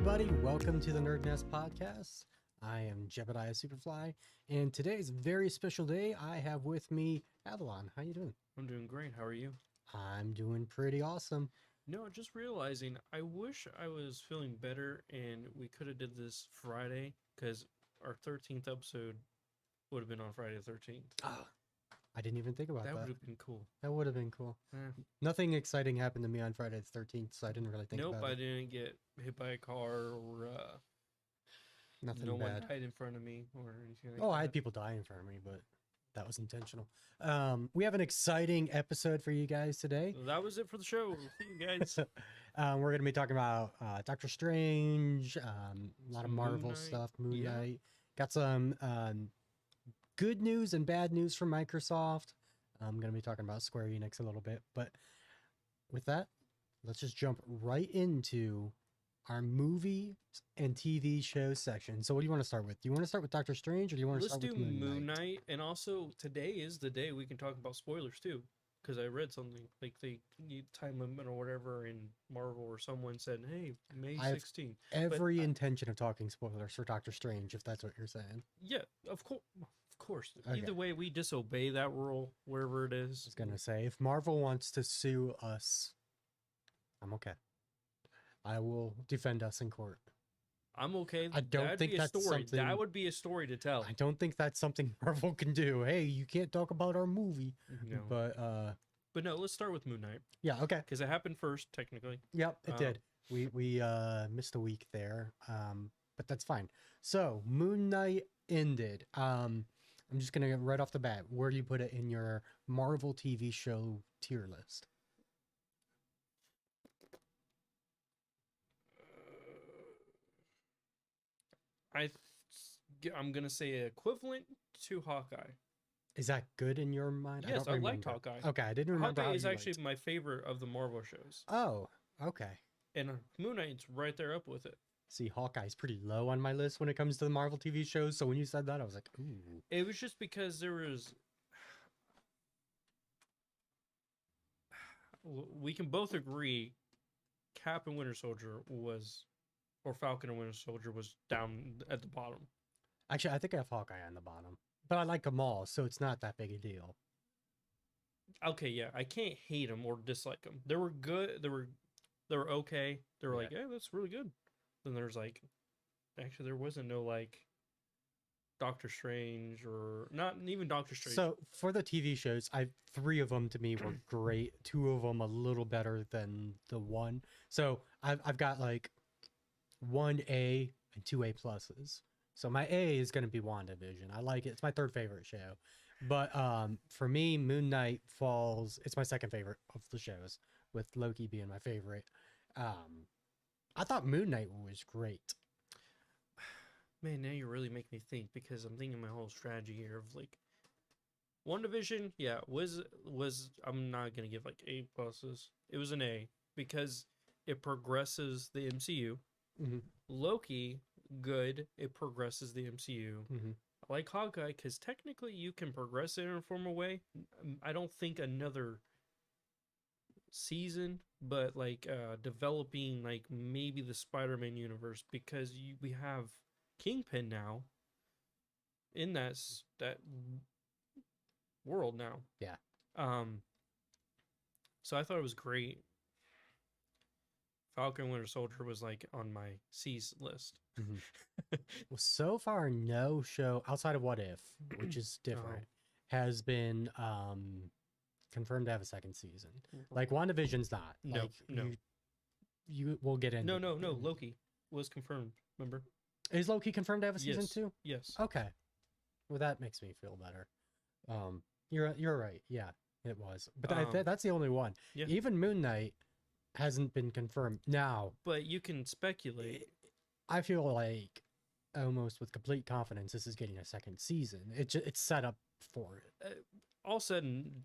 everybody. Welcome to the Nerd Nest Podcast. I am Jebediah Superfly, and today's a very special day. I have with me Avalon. How you doing? I'm doing great. How are you? I'm doing pretty awesome. No, just realizing I wish I was feeling better and we could have did this Friday because our 13th episode would have been on Friday the 13th. Oh, I didn't even think about That that. would have been cool. That would have been cool. Eh. Nothing exciting happened to me on Friday the 13th, so I didn't really think Nope, about I it. didn't get hit by a car or Nothing no one bad. died in front of me or anything like Oh, that. I had people die in front of me, but that was intentional. We have an exciting episode for you guys today. So that was it for the show. See you guys. We're going to be talking about Doctor Strange, a lot of Some Moon Marvel Knight. stuff, Moon Yeah. Knight. Got some good news and bad news from Microsoft. I'm going to be talking about Square Enix a little bit. But with that, let's just jump right into our movie and TV show section. So what do you want to start with? Do you want to start with Doctor Strange or do you want to Let's start do with Moon Knight. And also, today is the day we can talk about spoilers too. Because I read something like they need time limit or whatever in Marvel, or someone said, "Hey, May I have 16th." Every I- intention of talking spoilers for Doctor Strange, if that's what you're saying. Yeah, of course. Okay. Either way, we disobey that rule wherever it I is. was gonna say, if Marvel wants to sue us, I'm okay. I will defend us in court. I'm okay. I don't That'd think be a that's story. something- That would be a story to tell. I don't think that's something Marvel can do. Hey, you can't talk about our movie. No. But But no, let's start with Moon Knight yeah, okay. because it happened first, technically. Yep, it Um, did. We missed a week there. But that's fine. So Moon Knight ended. I'm just gonna get right off the bat. Where do you put it in your Marvel TV show tier list? I'm gonna say equivalent to Hawkeye. Is that good in your mind? Yes, don't I liked remember. Hawkeye. Okay, I didn't remember. Hawkeye how is you actually liked- my favorite of the Marvel shows, Oh, okay. and Moon Knight's right there up with it. See, Hawkeye's pretty low on my list when it comes to the Marvel TV shows. So when you said that, I was like, ooh. It was just because there was. We can both agree, Cap and Winter Soldier was, or Falcon and Winter Soldier was down at the bottom. Actually, I think I have Hawkeye on the bottom, but I like them all, so it's not that big a deal. Okay, yeah, I can't hate them or dislike them. They were good. They were okay. They were Yeah. like, yeah, that's really good. Then there's like, actually, there wasn't no like Doctor Strange or not even Doctor Strange. So for the TV shows, three of them to me were great. Two of them a little better than the one. So I've got like 1A and 2A pluses. So my A is going to be WandaVision. I like it. It's my third favorite show. But for me, Moon Knight falls. It's my second favorite of the shows, with Loki being my favorite. I thought Moon Knight was great. Man, now you really make me think because I'm thinking my whole strategy here of like WandaVision, yeah, was I'm not gonna give like A pluses. It was an A because it progresses the MCU. Mhm. Loki, good, it progresses the MCU. Mhm. I like Hawkeye because technically you can progress it in a formal way. I don't think another season, but like developing like maybe the Spider-Man universe because we have Kingpin now in that world now. Yeah. So I thought it was great. Falcon Winter Soldier was like on my C's list. Well, so far, no show outside of What If, which is different, has been confirmed to have a second season. Like WandaVision's not. No, Like, no. You will get in. No. Loki was confirmed. Remember? Is Loki confirmed to have a season Yes. two? Yes. Okay. Well, that makes me feel better. You're right. Yeah, it was. But that's the only one. Yeah. Even Moon Knight hasn't been confirmed. Now, But you can speculate. I feel like almost with complete confidence this is getting a second season. It's set up for it. All said and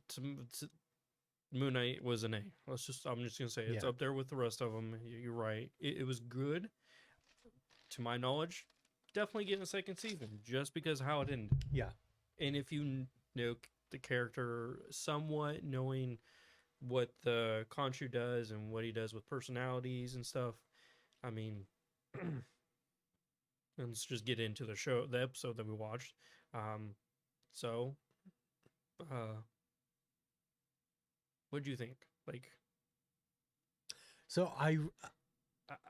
Moon Knight was an A. I'm just gonna say it's Yeah. up there with the rest of them. You're right. It was good, to my knowledge. Definitely getting a second season just because of how it ended. Yeah. And if you know the character somewhat, knowing what the Khonshu does and what he does with personalities and stuff, I mean, and let's just get into the episode that we watched. So, what do you think? Like, So I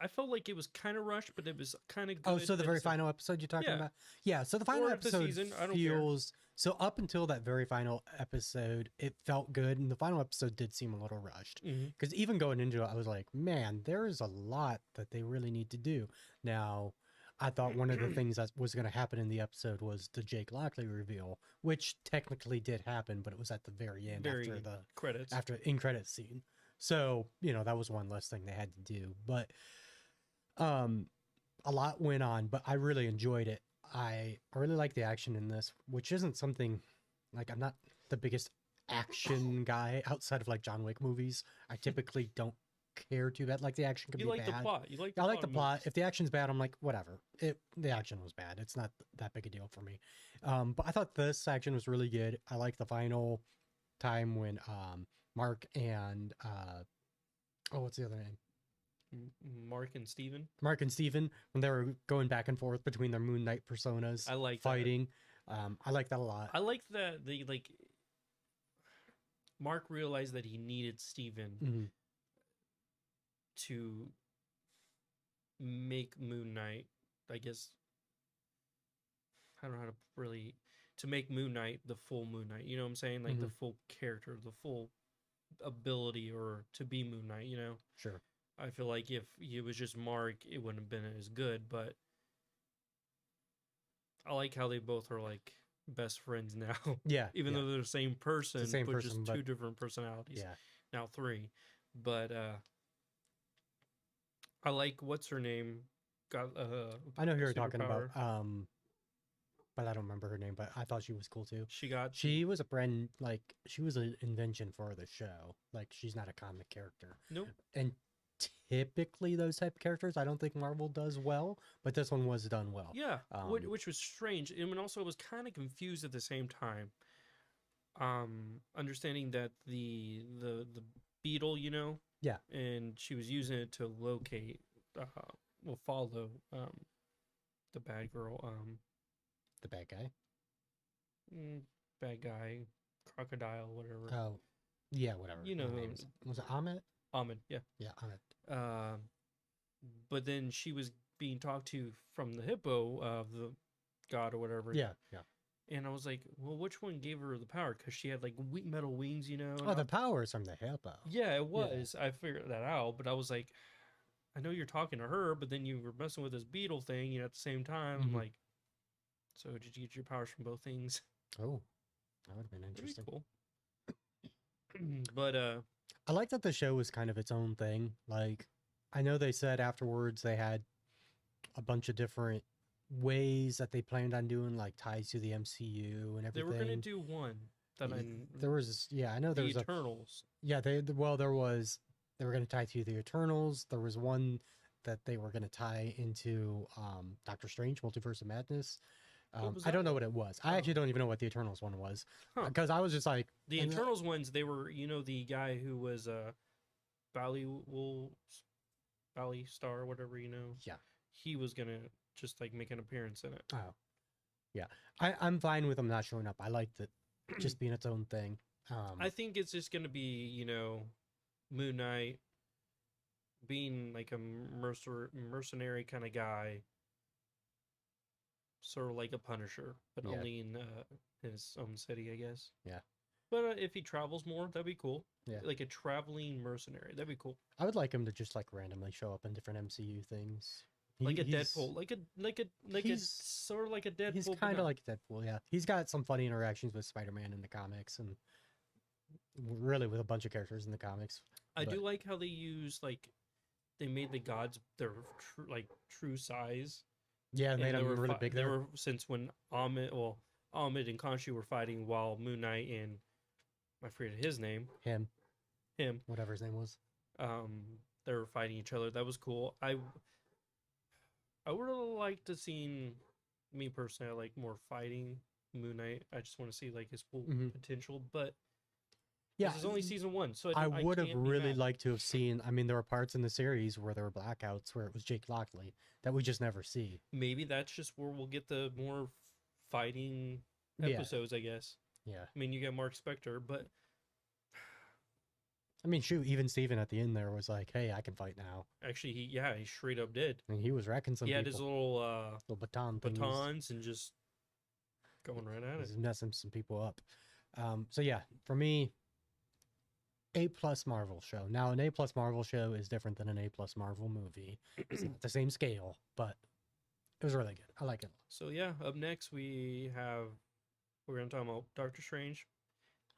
felt like it was kind of rushed, but it was kind of good. oh, so the at very the same- final episode you're talking Yeah. about? Yeah, so the final Or the episode season, I don't care. feels so up until that very final episode, it felt good, and the final episode did seem a little rushed. Mhm. Because even going into it, I was like, man, there is a lot that they really need to do. Now, I thought one of the things that was going to happen in the episode was the Jake Lockley reveal, which technically did happen, but it was at the very end Very after the credits. in credit scene. So, that was one less thing they had to do. But a lot went on, but I really enjoyed it. I really like the action in this, which isn't something like I'm not the biggest action guy outside of like John Wick movies. I typically don't care too bad. Like the action can You be like bad. the plot. You like. I like the of plot. movies. If the action's bad, I'm like, whatever. The action was bad. It's not that big a deal for me. But I thought this action was really good. I like the final time when Mark and what's the other name? Mark and Steven. Mark and Steven, when they were going back and forth between their Moon Knight personas, I like that. fighting. I like that a lot. I like that the Mark realized that he needed Steven Mhm. to make Moon Knight, I guess. I don't know how to really to make Moon Knight the full Moon Knight. You know what I'm saying? Like the full character, the full ability, or to be Moon Knight. You know. Sure. I feel like if it was just Mark, it wouldn't have been as good. But I like how they both are like best friends now. Yeah. Even yeah. though they're the same person, same but person, just but- two different personalities. Yeah. Now 3. But I like what's her name got I know who you're talking superpower. about. But I don't remember her name. But I thought she was cool too. She got She was she was an invention for the show. Like she's not a comic character. nope. And typically those type of characters, I don't think Marvel does well. But this one was done well. Yeah, Um, which was strange, and also I was kind of confused at the same time. Understanding that the beetle, Yeah. and she was using it to locate, follow the bad girl, The bad guy. bad guy, crocodile, whatever. Oh, yeah. Whatever. You know her who name it is. Was it Ahmed? Ahmed, yeah. Yeah, Ahmed. But then she was being talked to from the hippo of the god or whatever. Yeah. Yeah. And I was like, well, which one gave her the power? Because she had like metal wings, and Oh, the power is from the hippo. yeah, it was. I figured that out, but I was like, I know you're talking to her, but then you were messing with this beetle thing, at the same time. I'm Mhm. like, so did you get your powers from both things? Oh, that would have been That'd be interesting. cool. But I like that the show was kind of its own thing. Like, I know they said afterwards they had a bunch of different ways that they planned on doing, like ties to the MCU and everything. they were gonna do one that There was, I know there the was Eternals. there was, they were going to tie to the Eternals. There was one that they were going to tie into Doctor Strange, Multiverse of Madness. What was I don't that know one? what it was. I Oh. actually don't even know what the Eternals one was. Huh. Because I was just like, The and Eternals ones, they were, the guy who was Bally Star, or whatever, Yeah. he was gonna just like make an appearance in it. Oh, yeah. I'm fine with them not showing up. I liked it just being its own thing. I think it's just gonna be, Moon Knight being like a mercenary kind of guy, sort of like a Punisher, but Yeah. only in his own city, I guess. Yeah. But if he travels more, that'd be cool. Yeah. Like a traveling mercenary, that'd be cool. I would like him to just like randomly show up in different MCU things. Like a He's- Deadpool, like a he's- sort of like a Deadpool. He's but kind of not- like Deadpool, yeah. He's got some funny interactions with Spider-Man in the comics, and really with a bunch of characters in the comics. I do but- like how they use they made the gods their true size. Yeah, made they him were really fi- big They there. were since when Ahmed and Khonshu were fighting while Moon Knight and I forget his name, Him, him, whatever his name was. they were fighting each other. That was cool. I would have liked to seen me personally. I like more fighting Moon Knight. I just want to see like his full Mhm. potential, but Yeah, This is only season 1, so I would have can't be really mad. liked to have seen. I mean, there were parts in the series where there were blackouts where it was Jake Lockley that we just never see. Maybe that's just where we'll get the more fighting Yeah, episodes, I guess. yeah. I mean, you get Mark Spector, but I mean, shoot, even Steven at the end there was like, "Hey, I can fight now." actually, he straight up did. And he was wrecking some He had people. his little Little baton thingies. batons and just going right at it. He's messing some people up. So yeah, for me, A+ Marvel show. Now, an A+ Marvel show is different than an A+ Marvel movie. It's not the same scale, but it was really good. I like it. So yeah, up next we're gonna talk about Doctor Strange,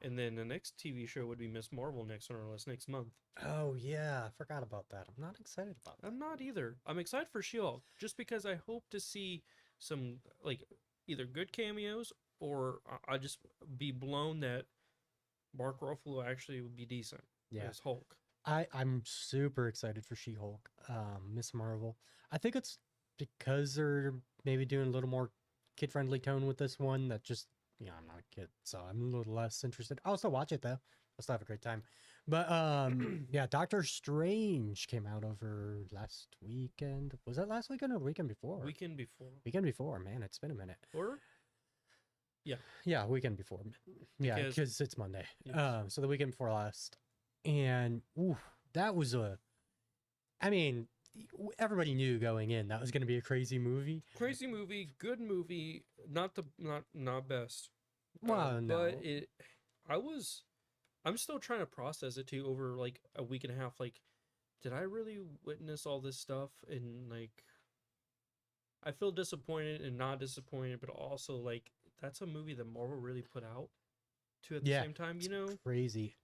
and then the next TV show would be Miss Marvel next on our list next month. Oh yeah, I forgot about that. I'm not excited about that. I'm not either. I'm excited for She-Hulk just because I hope to see some like either good cameos or I just be blown that Mark Ruffalo actually would be decent Yeah, as Hulk. I'm super excited for She-Hulk, Miss Marvel. I think it's because they're maybe doing a little more kid-friendly tone with this one. That just, I'm not a kid, so I'm a little less interested. I'll still watch it though. I'll still have a great time. But yeah, Doctor Strange came out over last weekend. Was that last weekend or the weekend before? Weekend before. Weekend before, man. It's been a minute. Or Yeah, weekend before. Yeah, Because- because it's Monday. Yes. So the weekend before last, and ooh, that was I mean, everybody knew going in that was going to be a crazy movie. crazy movie, good movie, not best. Well, no. But I'm still trying to process it too over like a week and a half. Like, did I really witness all this stuff? And like, I feel disappointed and not disappointed, but also like that's a movie that Marvel really put out too at the Yeah, same time. it's You know, crazy.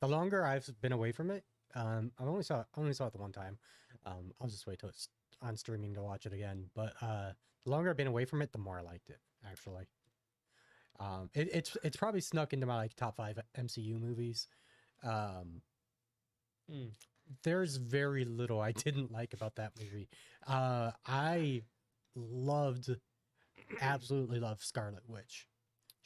The longer I've been away from it, I only saw it the one time. I'll just wait till it's on streaming to watch it again. But the longer I've been away from it, the more I liked it. Actually, it's probably snuck into my like top 5 MCU movies. Mm. There's very little I didn't like about that movie. I absolutely loved Scarlet Witch.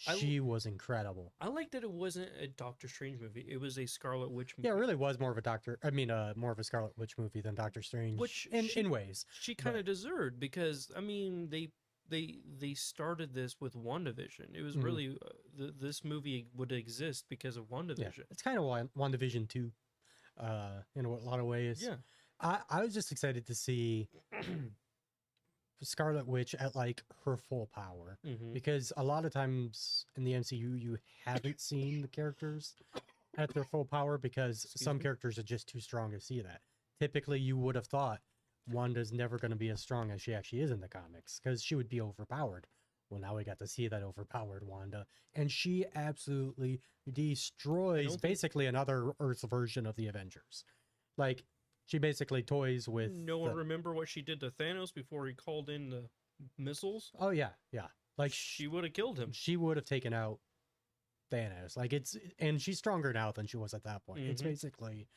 I l- She was incredible. I like that it wasn't a Doctor Strange movie. It was a Scarlet Witch movie. Yeah, it really was more of a Scarlet Witch movie than Doctor Strange. Which in ways. She kind of deserved because I mean they started this with WandaVision. It was Mhm. really this movie would exist because of Yeah, WandaVision. it's kind of WandaVision 2, in a lot of ways. Yeah. I was just excited to see Scarlet Witch at like her full power. Mm-hmm. Because a lot of times in the MCU you haven't seen the characters at their full power because Excuse some me? characters are just too strong to see that. Typically you would have thought Wanda's never going to be as strong as she actually is in the comics because she would be overpowered. Well, now we got to see that overpowered Wanda, and she absolutely destroys think- basically another Earth version of the Avengers. Like, she basically toys with No one the- remember what she did to Thanos before he called in the missiles. Oh yeah, like She would have killed him. she would have taken out Thanos. Like, and she's stronger now than she was at that point. It's Mhm. basically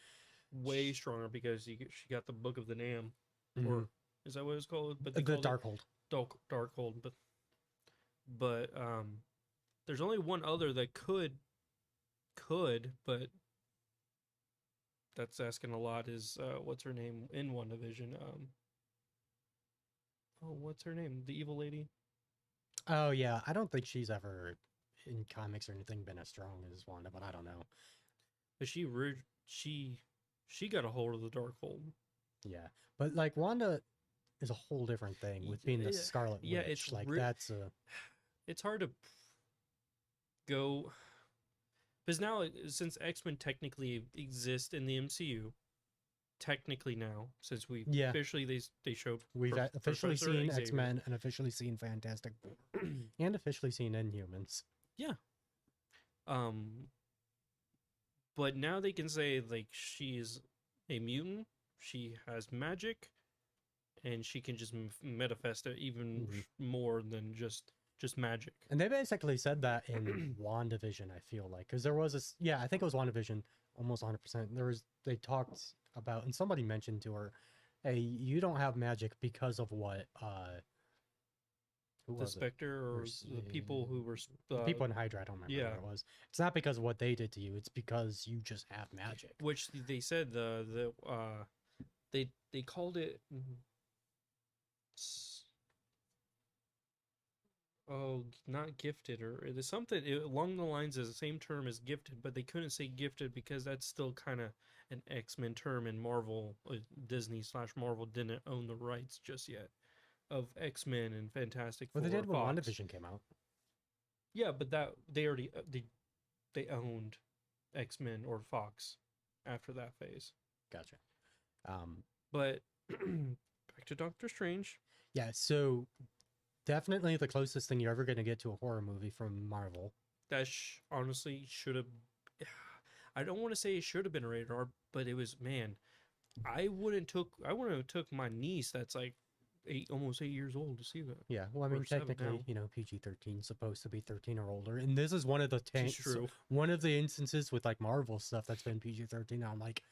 Way stronger because she got the Book of the Dam, mhm, or is that what it's called? But they the called it Darkhold. Darkhold. But there's only one other that could, but that's asking a lot. Is what's her name in WandaVision? What's her name? The evil lady. Oh yeah, I don't think she's ever in comics or anything been as strong as Wanda, but I don't know. But she got a hold of the Darkhold. Yeah, but like Wanda is a whole different thing with being the Yeah, Scarlet Witch. yeah, it's like re- that's a It's hard to go because now since X-Men technically exist in the MCU, technically now since we Yeah. officially they showed we've officially Professor seen Xavier. X-Men and officially seen Fantastic Four and officially seen Inhumans. But now they can say like she's a mutant, she has magic, and she can just manifest it even Mhm. more than just magic. And they basically said that in WandaVision, I feel like, because there was this, yeah, I think it was WandaVision, almost 100%. They talked about, and somebody mentioned to her, hey, you don't have magic because of what Who the was it? Spectre or the people who were The people in Hydra, I don't remember yeah. what it was. It's not because of what they did to you, it's because you just have magic. which they said they called it not gifted, or there's something along the lines of the same term as gifted, but they couldn't say gifted because that's still kind of an X-Men term, and Marvel, Disney/Marvel didn't own the rights just yet of X-Men and Fantastic Four. Well, they did when Fox. WandaVision came out. Yeah, but that they already they owned X-Men or Fox after that phase. Gotcha. But back to Doctor Strange. Yeah, so definitely the closest thing you're ever going to get to a horror movie from Marvel. That honestly should have. I don't want to say it should have been a rated R, but it was, man. I wouldn't have took my niece that's like almost 8 years old to see that. Yeah, well, I mean, Or 7 technically, now. you know, PG-13 is supposed to be 13 or older, and this is one of the Which is true. one of the instances with like Marvel stuff that's been PG-13. I'm like,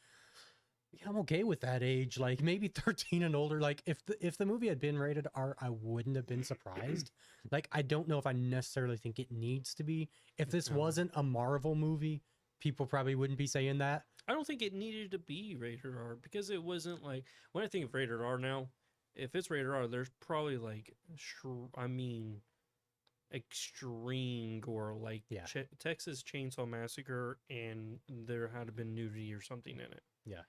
yeah, I'm okay with that age, like maybe 13 and older. Like if the movie had been rated R, I wouldn't have been surprised. Like I don't know if I necessarily think it needs to be. If this No. wasn't a Marvel movie, people probably wouldn't be saying that. I don't think it needed to be rated R because it wasn't like, when I think of rated R now, if it's rated R, there's probably like extreme gore, like Yeah. Texas Chainsaw Massacre, and there had been nudity or something in it. Yeah.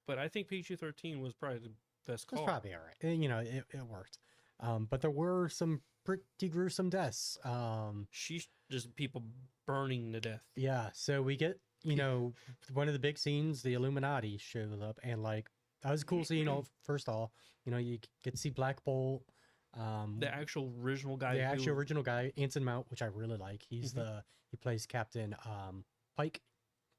But I think PG-13 was probably the best It's call. probably all right. And, you know, it worked. But there were some pretty gruesome deaths. She's just people burning to death. Yeah, so we get, you know, one of the big scenes, the Illuminati showed up, and like that was a cool scene. First off, you know, you get to see Black Bolt, The actual original guy. the actual original guy, Anson Mount, which I really like. He's he plays Captain Pike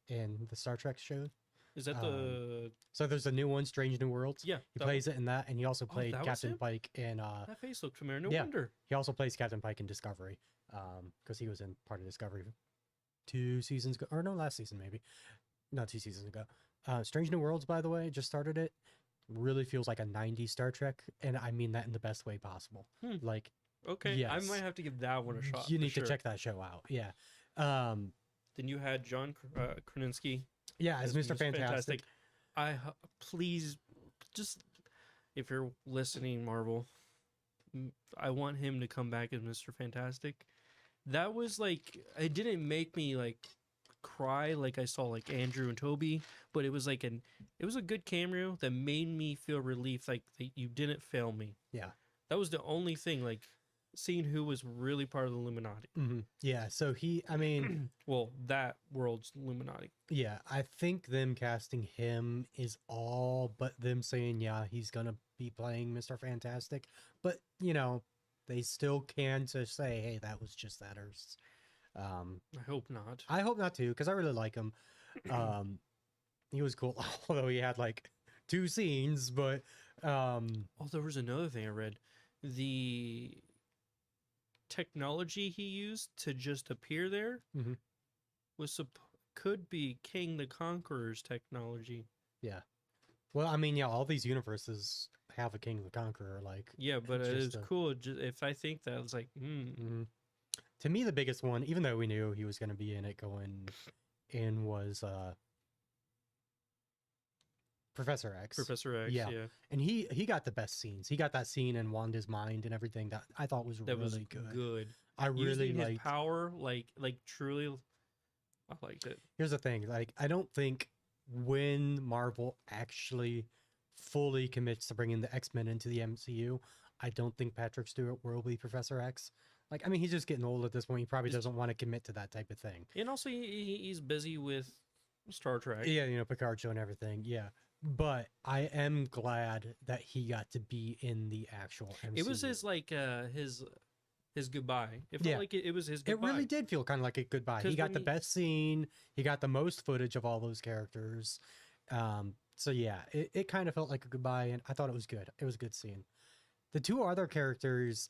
in the Star Trek show. Is that the? So there's a new one, Strange New Worlds. Yeah, He plays it in that, and he also played that was Captain him? Pike in That face looked familiar. No yeah. wonder. he also plays Captain Pike in Discovery, because he was in part of Discovery 2 seasons ago, or no, last season maybe, no, 2 seasons ago. Strange New Worlds, by the way, just started it. Really feels like a 90s Star Trek, and I mean that in the best way possible. Like, Okay, I yes. might have to give that one a shot. you for need sure. to check that show out. Yeah. Then you had John Krasinski Yeah, as Mr. Fantastic. Please, just if you're listening, Marvel, I want him to come back as Mr. Fantastic. That was like, it didn't make me like cry like I saw like Andrew and Toby, but it was like it was a good cameo that made me feel relief, like that you didn't fail me. Yeah. That was the only thing, like seeing who was really part of the Illuminati. Yeah, so I mean, Well, that world's Illuminati. yeah, I think them casting him is all but them saying, yeah, he's gonna be playing Mr. Fantastic. But, you know, they still can to say, hey, that was just that. Or, I hope not. I hope not too, because I really like him. He was cool, although he had like 2 scenes, but Oh, there was another thing I read. The technology he used to just appear there Mhm. was could be King the Conqueror's technology. well, I mean, yeah, all these universes have a King the Conqueror. Like, Yeah, but it just is cool. If I think that, it's like, to me, the biggest one, even though we knew he was going to be in it going in, was Professor X. Professor X. Yeah. Yeah, And he got the best scenes. He got that scene in Wanda's mind and everything that I thought was that really was good. good. I really Using his liked. power, like truly, I liked it. Here's the thing, like I don't think when Marvel actually fully commits to bringing the X-Men into the MCU, I don't think Patrick Stewart will be Professor X. Like, I mean, he's just getting old at this point. He probably doesn't want to commit to that type of thing. And also, he's busy with Star Trek. Yeah, you know, Picard show and everything. Yeah. But I am glad that he got to be in the actual MCU. It was his like his goodbye. It felt Yeah. like it was his It goodbye. really did feel kind of like a goodbye. 'Cause He got when the he- best scene. He got the most footage of all those characters. So yeah, it kind of felt like a goodbye, and I thought it was good. It was a good scene. The 2 other characters,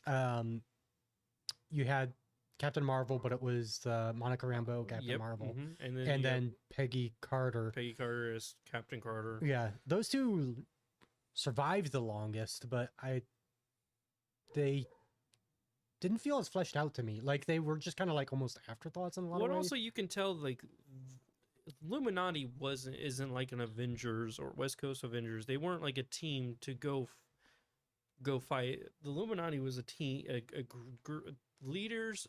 you had Captain Marvel, but it was Monica Rambeau, Captain Marvel, And and then Peggy Carter. Peggy Carter as Captain Carter. Yeah, those 2 survived the longest, but they didn't feel as fleshed out to me. Like they were just kind of like almost afterthoughts in a lot What of ways. also you can tell, like, Illuminati isn't like an Avengers or West Coast Avengers. They weren't like a team to go fight. The Illuminati was a team, leaders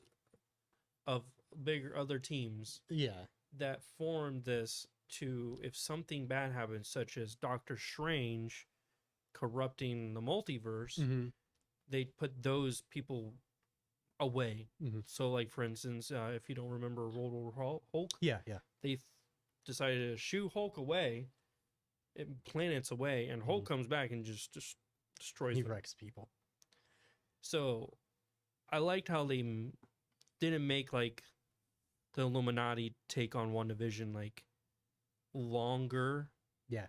of bigger other teams Yeah. that formed this to, if something bad happens, such as Doctor Strange corrupting the multiverse, Mm-hmm. they put those people away. Mhm. So, like, for instance, if you don't remember World War Hulk, Yeah. Yeah. they decided to shoo Hulk away, planets away, and Hulk comes back and just destroys He them. wrecks people. So, I liked how they didn't make, like, the Illuminati take on WandaVision, like, longer. Yeah.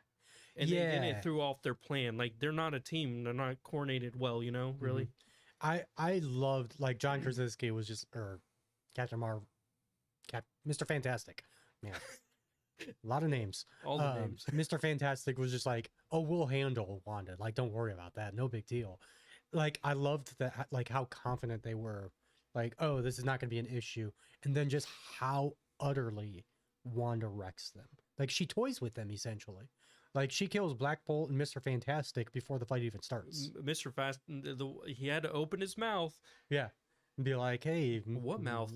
And they Yeah. threw off their plan. Like, they're not a team. They're not coordinated well, you know, really. I loved like John Krasinski was just or Captain Marvel, Mr. Fantastic, man, a lot of names. All the names. Mr. Fantastic was just like, oh, we'll handle Wanda. Like, don't worry about that. No big deal. Like, I loved that, like how confident they were. Like, oh, this is not going to be an issue, and then just how utterly Wanda wrecks them. Like, she toys with them essentially. Like she kills Black Bolt and Mr. Fantastic before the fight even starts. Mr. Fast, he had to open his mouth. Yeah, and be like, "Hey, what mouth,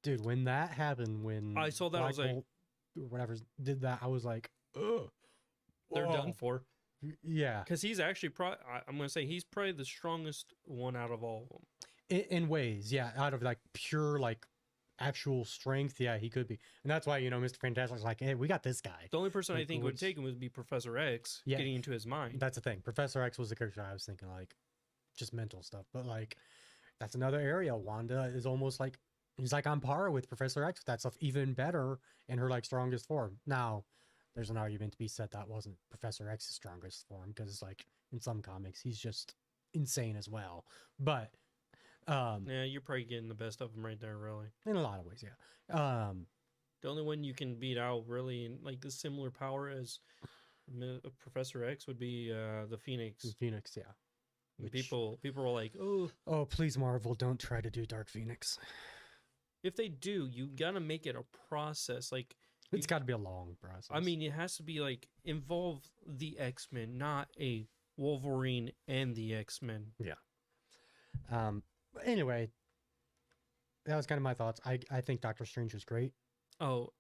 dude?" When that happened, when I saw that, Black I was like, Bolt or whatever did that, I was like, "Ugh, they're done whoa." for. Yeah, Because he's actually probably, I'm gonna say he's probably the strongest one out of all of them. in ways, yeah, out of like pure like actual strength, yeah, he could be, and that's why Mr. Fantastic's like, "Hey, we got this guy." The only person I Like, think would what's- take him would be Professor X, Yeah. getting into his mind. That's the thing. Professor X was the character I was thinking, like, just mental stuff. But like, that's another area. Wanda is almost like he's like on par with Professor X with that stuff, even better in her like strongest form. Now, there's an argument to be said that wasn't Professor X's strongest form because like in some comics he's just insane as well. But Yeah, you're probably getting the best of him right there, really. in a lot of ways, yeah. The only one you can beat out, really, in like the similar power as Professor X would be the Phoenix. Phoenix, yeah. Which- People were like, oh, Oh, please, Marvel, don't try to do Dark Phoenix. if they do, you gotta make it a process. Like, It's got to be a long process. I mean, it has to be like involve the X-Men, not a Wolverine and the X-Men. But anyway, that was kind of my thoughts. I think Doctor Strange was great. Oh,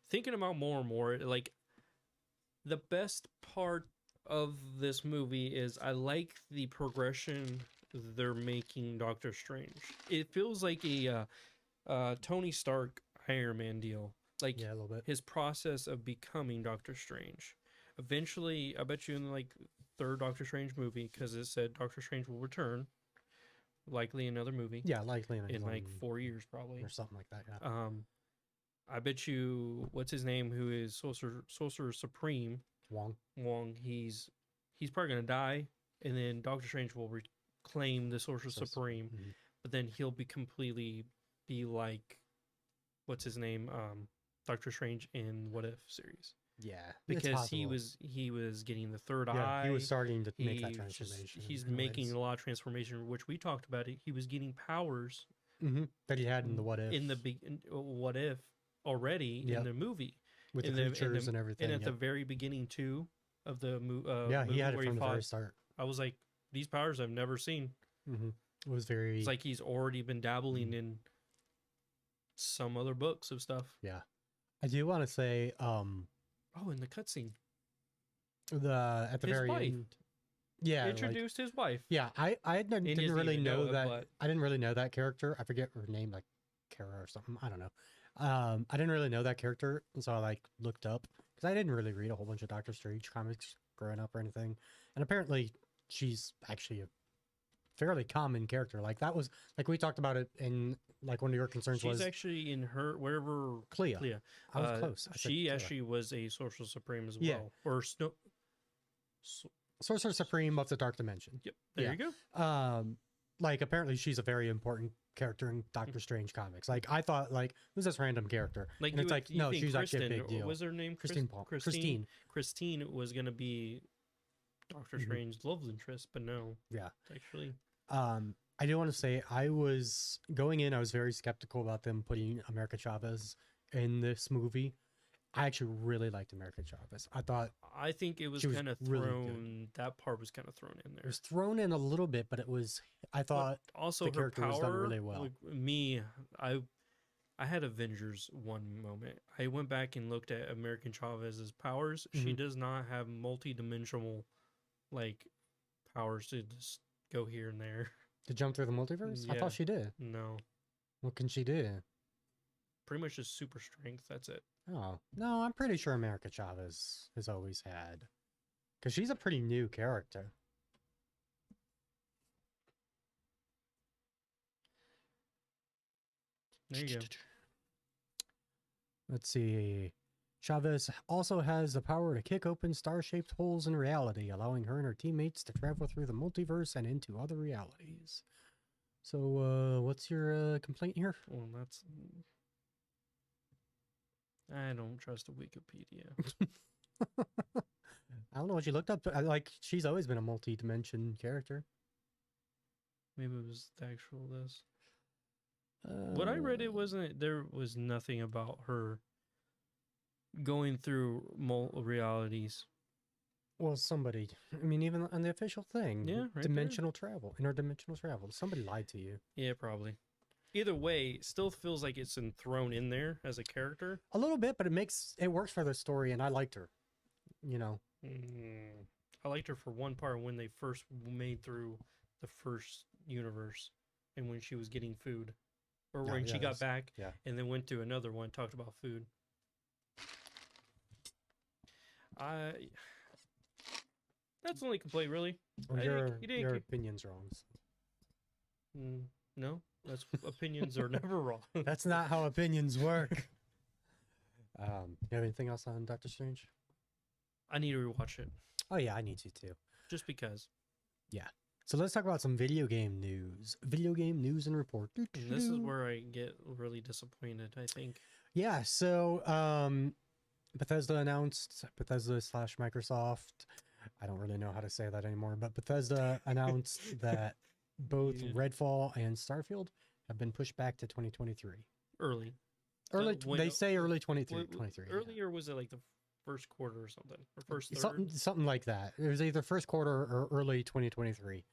thinking about more and more, like, the best part of this movie is I like the progression they're making Doctor Strange. It feels like a Tony Stark Iron Man deal. Like, Yeah, a little bit. his process of becoming Doctor Strange. Eventually, I bet you in like third Doctor Strange movie, because it said Doctor Strange will return, likely another movie Yeah, likely in like 4 years probably. or something like that. Yeah. I bet you, what's his name, who is Sorcerer Supreme, Wong. he's probably gonna die, and then Doctor Strange will reclaim the Sorcerer Supreme, Mhm. but then he'll be like, what's his name, Doctor Strange in What If series, Yeah, it's because he possible. was getting the third Yeah, eye. he was starting to make that He was transformation. he's in making ways. a lot of transformation, which we talked about it. He was getting powers That he had in the What If in the What If already Yep. in the movie. with the in the- in the- creatures and everything. And at the yep. very beginning too of the Yeah, movie he had it where from the fought, very start. I was like, these powers I've never seen. It was very. It's like he's already been dabbling in some other books of stuff. I do want to say, Oh, in the cutscene, at the his very wife end. Yeah, like- introduced his wife. yeah, I And he didn't doesn't really even know it, that. but I didn't really know that character. I forget her name, like Kara or something. I don't know. I didn't really know that character, and so I like looked up because I didn't really read a whole bunch of Doctor Strange comics growing up or anything. And apparently, she's actually a fairly common character. Like that was like we talked about it in like one of your concerns she's was actually in her wherever Clea. Clea. I was close. I said She Clea. actually was a Sorcerer Supreme as Yeah. well, or Sorcerer Supreme of the Dark Dimension. Yep, there Yeah. you go. Like apparently she's a very important character in Doctor Strange comics. Like I thought, like who's this random character? Like and it's you like you no, think she's actually a Kristen, big deal. What was her name? Christine Palmer. Christine. Was gonna be Doctor Mhm. Strange's love interest, but no. Yeah. Actually. I do want to say I was going in. I was very skeptical about them putting America Chavez in this movie. I actually really liked America Chavez. I thought I think it was she was kind of really good. thrown. That part was kind of thrown in it there. was thrown in a little bit, but it was. I But thought also the her character was done power, really well. like me, I had Avengers one moment. I went back and looked at American Chavez's powers. She Mhm. does not have multi-dimensional like powers to just go here and there. To jump through the multiverse. I Yeah. thought she did. No, What can she do? pretty much just super strength. That's it. Oh no, I'm pretty sure America Chavez has always had, because she's a pretty new character. There you go. Let's see. Chavez also has the power to kick open star-shaped holes in reality, allowing her and her teammates to travel through the multiverse and into other realities. So, what's your complaint here? Well, that's. I don't trust a Wikipedia. I don't know what you looked up. Like, she's always been a multi-dimension character. Maybe it was the actual this. What I read, it wasn't. There was nothing about her going through multiple realities. Well, somebody. I mean, even on the official thing. Yeah, right there. Dimensional travel, interdimensional travel. Somebody lied to you. Yeah, probably. Either way, it still feels like it's thrown in there as a character. A little bit, but it works for the story, and I liked her. You know. I liked her for one part when they first made through the first universe, and when she was getting food, or Yeah, when yeah, she got back, yeah. and then went to another one, talked about food. That's the only complaint, really. Well, I your think- you didn't your ca- opinion's wrong. No, that's opinions are never wrong. That's not how opinions work. You have anything else on Doctor Strange? I need to rewatch it Oh yeah, I need to too. just because. So let's talk about some video game news. Video game news and report. And this is where I get really disappointed, I think. Yeah, so Bethesda announced, Bethesda slash Microsoft, I don't really know how to say that anymore, but Bethesda announced that both Yeah. Redfall and Starfield have been pushed back to 2023. Early. They when- say early 23. Wait, 23. yeah. Earlier was it like the first quarter or something? Or first third? Something like that. It was either first quarter or early 2023.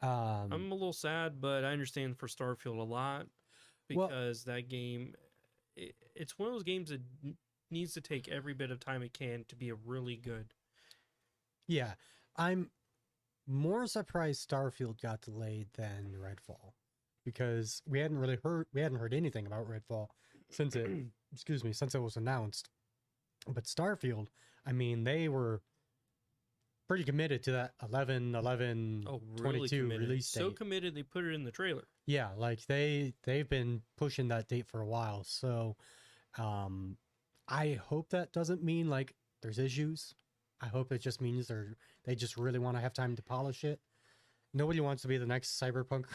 I'm a little sad, but I understand for Starfield a lot Well- because that game, it's one of those games that needs to take every bit of time it can to be a really good. Yeah, I'm more surprised Starfield got delayed than Redfall, because we hadn't heard anything about Redfall since it since it was announced. But Starfield, I mean, they were pretty committed to that 11/11 Oh, really 22 committed. release So date. committed they put it in the trailer. Yeah, like they've been pushing that date for a while. So I hope that doesn't mean like there's issues. I hope it just means they just really want to have time to polish it. Nobody wants to be the next Cyberpunk,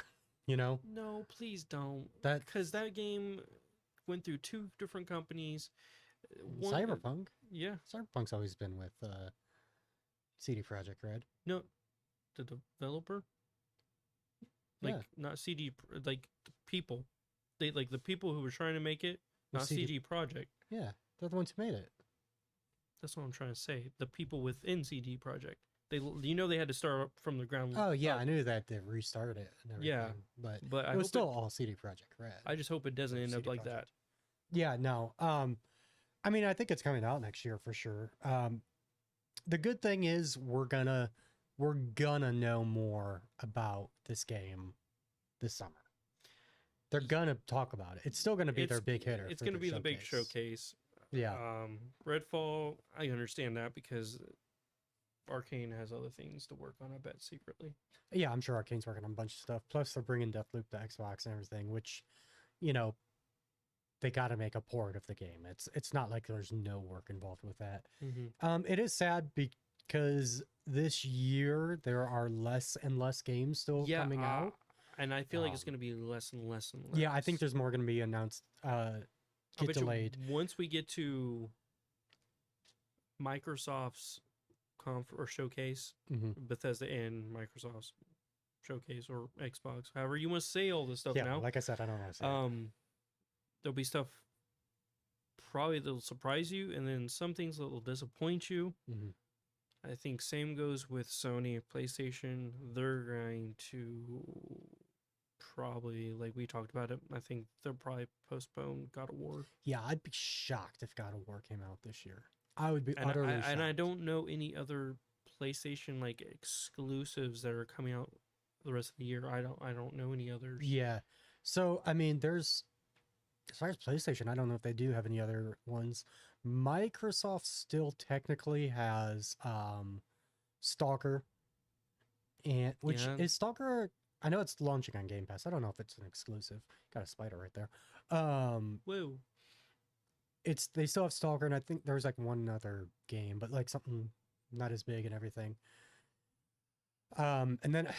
you know? No, please don't. That Because that game went through two different companies. One- Cyberpunk. Yeah. Cyberpunk's always been with CD Projekt Red. No, the developer. Like Yeah. not CD, like the people. They like the people who were trying to make it, Well, not CD CD Project. Yeah, they're the ones who made it. That's what I'm trying to say. The people within CD Project. They they had to start up from the ground. Oh yeah, up. I knew that they restarted it and everything. Yeah, but But I it was hope still all CD Projekt Red. I just hope it doesn't or end up CD like Projekt. that. Yeah, no. I mean, I think it's coming out next year for sure. The good thing is we're gonna know more about this game this summer. They're gonna talk about it. It's still gonna be their big hitter. It's for going to their be the big showcase. showcase. Yeah. Redfall, I understand that because Arcane has other things to work on, I bet, secretly. Yeah, I'm sure Arcane's working on a bunch of stuff. Plus, they're bringing Deathloop to Xbox and everything, which, you know, they got to make a port of the game. It's not like there's no work involved with that. It is sad because this year there are less and less games still coming out. And I feel like it's Um, going to be less and less and less. Yeah, I think there's more going to be announced. I Get bet you delayed. once we get to Microsoft's or showcase, hmm Bethesda and Microsoft's showcase or Xbox, however you want to say all this stuff Yeah, now. like I said, I don't want to say. There'll be stuff probably that'll surprise you, and then some things that will disappoint you. Mhm. I think same goes with Sony, PlayStation. They're going to probably, like we talked about it, I think they'll probably postpone God of War. Yeah, I'd be shocked if God of War came out this year. I would be And utterly I, shocked. and I don't know any other PlayStation like exclusives that are coming out the rest of the year. I don't know any others. Yeah. So I mean, there's as far as PlayStation, I don't know if they do have any other ones. Microsoft still technically has Stalker, and which Yeah. is Stalker. I know it's launching on Game Pass. I don't know if it's an exclusive. Got a spider right there. Whoa. It's they still have Stalker, and I think there's like one other game, but like something not as big and everything. And then,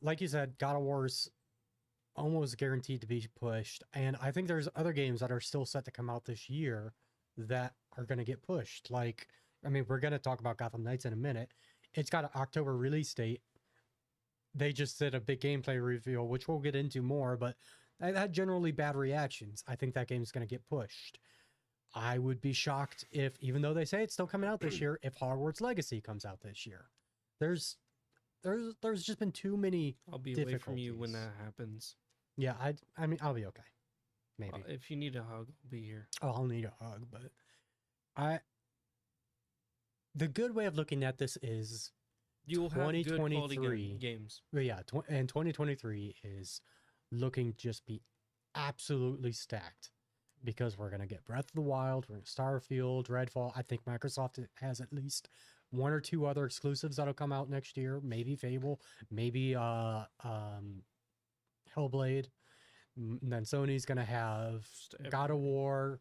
like you said, God of War's almost guaranteed to be pushed, and I think there's other games that are still set to come out this year that are going to get pushed. Like, I mean, we're going to talk about Gotham Knights in a minute. It's got an October release date. They just did a big gameplay reveal, which we'll get into more, but that had generally bad reactions. I think that game's going to get pushed. I would be shocked if, even though they say it's still coming out this year, if Hogwarts Legacy comes out this year. There's just been too many. I'll be away from you when difficulties. that happens. Yeah, I mean, I'll be okay. Maybe. If you need a hug, I'll be here. Oh, I'll need a hug, but the good way of looking at this is, You'll have good quality 2023. games. well, yeah, and 2023 is looking to just be absolutely stacked because we're gonna get Breath of the Wild, we're gonna Starfield, Redfall. I think Microsoft has at least one or two other exclusives that'll come out next year. Maybe Fable, maybe Hellblade. And then Sony's gonna have God of War,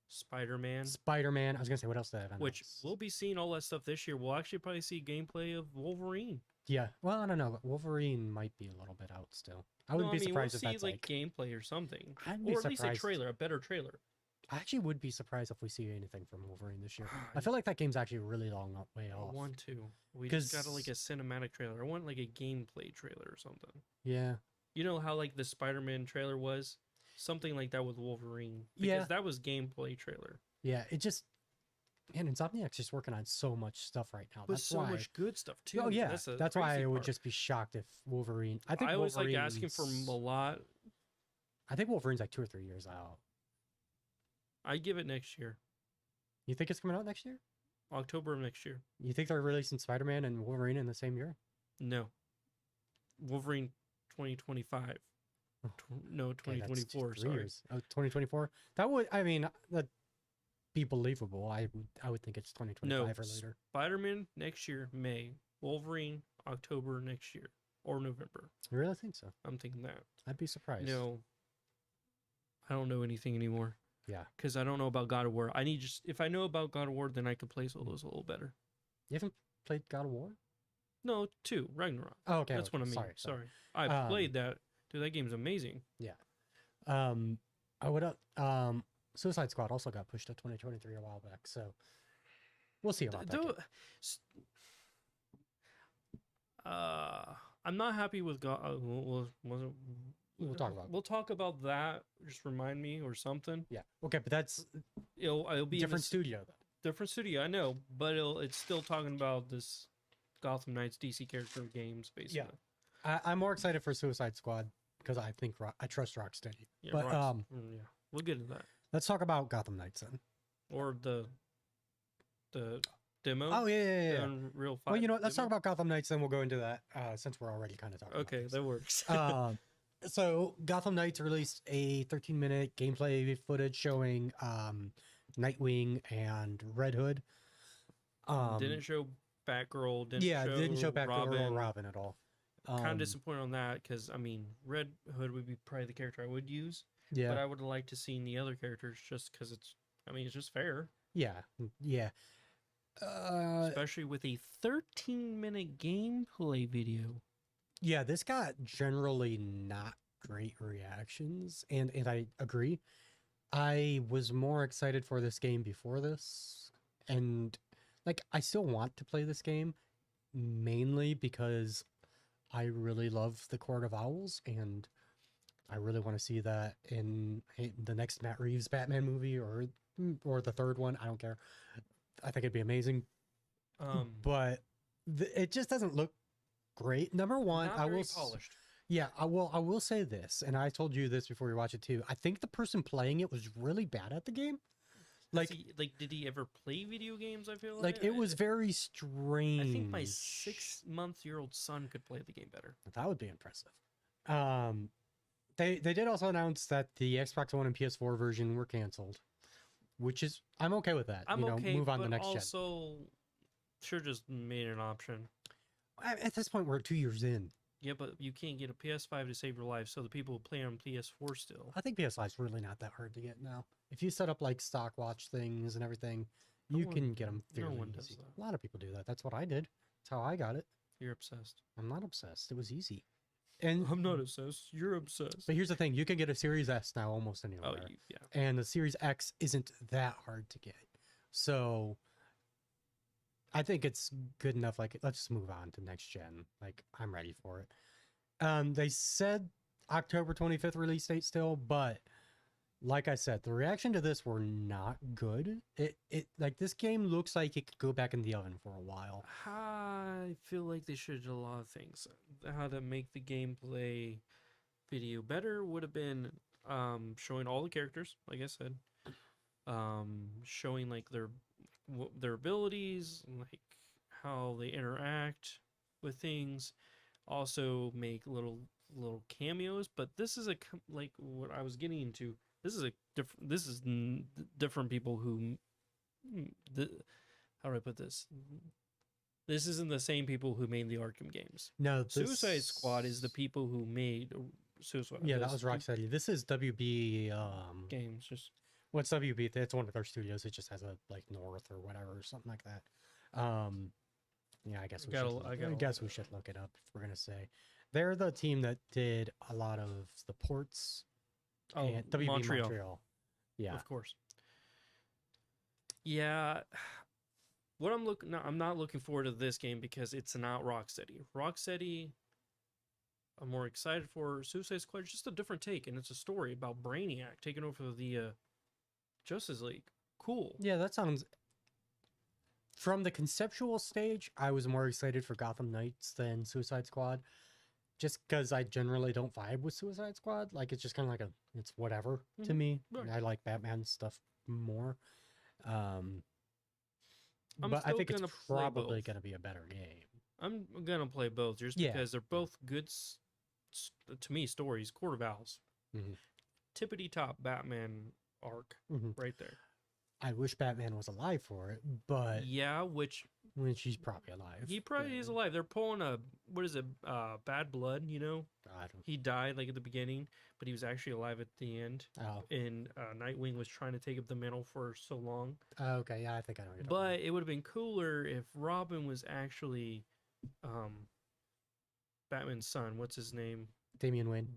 Spider-Man, Spider-Man. I was gonna say, what else did I have? which we'll be seeing all that stuff this year. We'll actually probably see gameplay of Wolverine. Yeah, well, I don't know. Wolverine might be a little bit out still. I wouldn't be surprised we'll if see that's like. gameplay or something, I'd be or at least a surprised. trailer, a better trailer. I actually would be surprised if we see anything from Wolverine this year. I feel like that game's actually a really long way I off. want to. We just got like a 'Cause- cinematic trailer. I want like a gameplay trailer or something. Yeah, You know how like the Spider-Man trailer was? Something like that with Wolverine. Because Yeah. that was gameplay trailer. yeah. It just, man, Insomniac's just working on so much stuff right now. But That's so why. much good stuff too. Oh yeah, That's, that's why crazy I would part. just be shocked if Wolverine. I think I always like asking for Wolverine's- a lot. I think Wolverine's like 2 or 3 years out. I give it next year, You think it's coming out next year? October of next year. You think they're releasing Spider-Man and Wolverine in the same year? No, Wolverine 2025. No, Okay, that's 2024. 3 Sorry. years. Oh, 2024. That would, I mean, that'd be believable. I would think it's 2025 or later. Spider-Man next year, May. Wolverine October next year or November. I really think so. I'm thinking that. I'd be surprised. No, I don't know anything anymore. Yeah. Because I don't know about God of War. If I know about God of War, then I could play Solos a little better. You haven't played God of War? No, 2 Ragnarok. Oh, okay. That's what I mean. Sorry. I Um, played that. Dude, that game's amazing. I would Suicide Squad also got pushed to 2023 a while back, so we'll see about that. Though, game. I'm not happy with God. We'll talk about it. We'll talk about that. Just remind me or something. Yeah. Okay, but that's It'll be in different this studio though. different studio. I know, but it's still talking about this Gotham Knights DC character games, basically. I'm more excited for Suicide Squad because I think I trust Rocksteady. Yeah, But, yeah, we'll get into that. Let's talk about Gotham Knights then. Or the demo. Oh yeah. The Unreal 5 Well, you know what? Let's talk demo? about Gotham Knights, then we'll go into that since we're already kind of talking. Okay, about that works. this. So Gotham Knights released a 13-minute gameplay footage showing Nightwing and Red Hood. Didn't show Batgirl. Didn't show Batgirl Robin. or Robin at all. Kind of disappointed on that because I mean, Red Hood would be probably the character I would use, Yeah, but I would have liked to seen the other characters just because it's just fair, yeah. especially with a 13-minute gameplay video. Yeah, this got generally not great reactions, and I agree. I was more excited for this game before this, and like I still want to play this game mainly because I really love the Court of Owls, and I really want to see that in the next Matt Reeves Batman movie or the third one. I don't care. I think it'd be amazing, but it just doesn't look great. Number one, not very polished. Yeah, I will say this, and I told you this before you watch it too. I think the person playing it was really bad at the game. Like, Did he ever play video games? I feel like it was very strange. I think my 6-month-old son could play the game better. That would be impressive. They did also announce that the Xbox One and PS4 version were canceled, which is I'm okay with that. I'm okay. Move on to next gen. Also, sure, just made an option. At this point, we're 2 years in. Yeah, but you can't get a PS5 to save your life, so the people who play on PS4 still. I think PS5 is really not that hard to get now. If you set up like stock watch things and everything, you can get them fairly easy. A lot of people do that. That's what I did. That's how I got it. You're obsessed. I'm not obsessed. It was easy. And I'm not obsessed. You're obsessed. But here's the thing: you can get a Series S now almost anywhere. Oh, yeah. And the Series X isn't that hard to get. So I think it's good enough. Like, let's just move on to next gen. Like, I'm ready for it. They said October 25th release date still, but like I said, the reaction to this were not good. It like this game looks like it could go back in the oven for a while. I feel like they should do a lot of things. How to make the gameplay video better would have been showing all the characters, like I said, showing like their abilities, like how they interact with things. Also make little cameos, but this is like what I was getting into. This is different people who how do I put this? This isn't the same people who made the Arkham games. No, Suicide Squad is the people who made Suicide. Yeah, that was Rocksteady. This is WB Games. Just what's WB? It's one of their studios. It just has a like North or whatever or something like that. Yeah, I guess we should look it up if we're gonna say. They're the team that did a lot of the ports. Oh, and WB Montreal. Yeah, of course. Yeah, I'm not looking forward to this game because it's not Rocksteady. Rocksteady, I'm more excited for. Suicide Squad. It's just a different take, and it's a story about Brainiac taking over the Justice League. Cool. Yeah, that sounds. From the conceptual stage, I was more excited for Gotham Knights than Suicide Squad, just because I generally don't vibe with Suicide Squad. Like, it's just kind of like it's whatever to me. Right. I like Batman stuff more. But I think it's probably going to be a better game. I'm going to play both just because they're both good, to me, stories. Court of Owls. Mm-hmm. Tippity top Batman arc right there. I wish Batman was alive for it, but yeah, which he's probably alive. He probably is alive. They're pulling Bad Blood, you know? He died like at the beginning, but he was actually alive at the end. Oh. And Nightwing was trying to take up the mantle for so long. Okay, yeah, I think I know. But it would have been cooler if Robin was actually Batman's son. What's his name? Damian Wayne.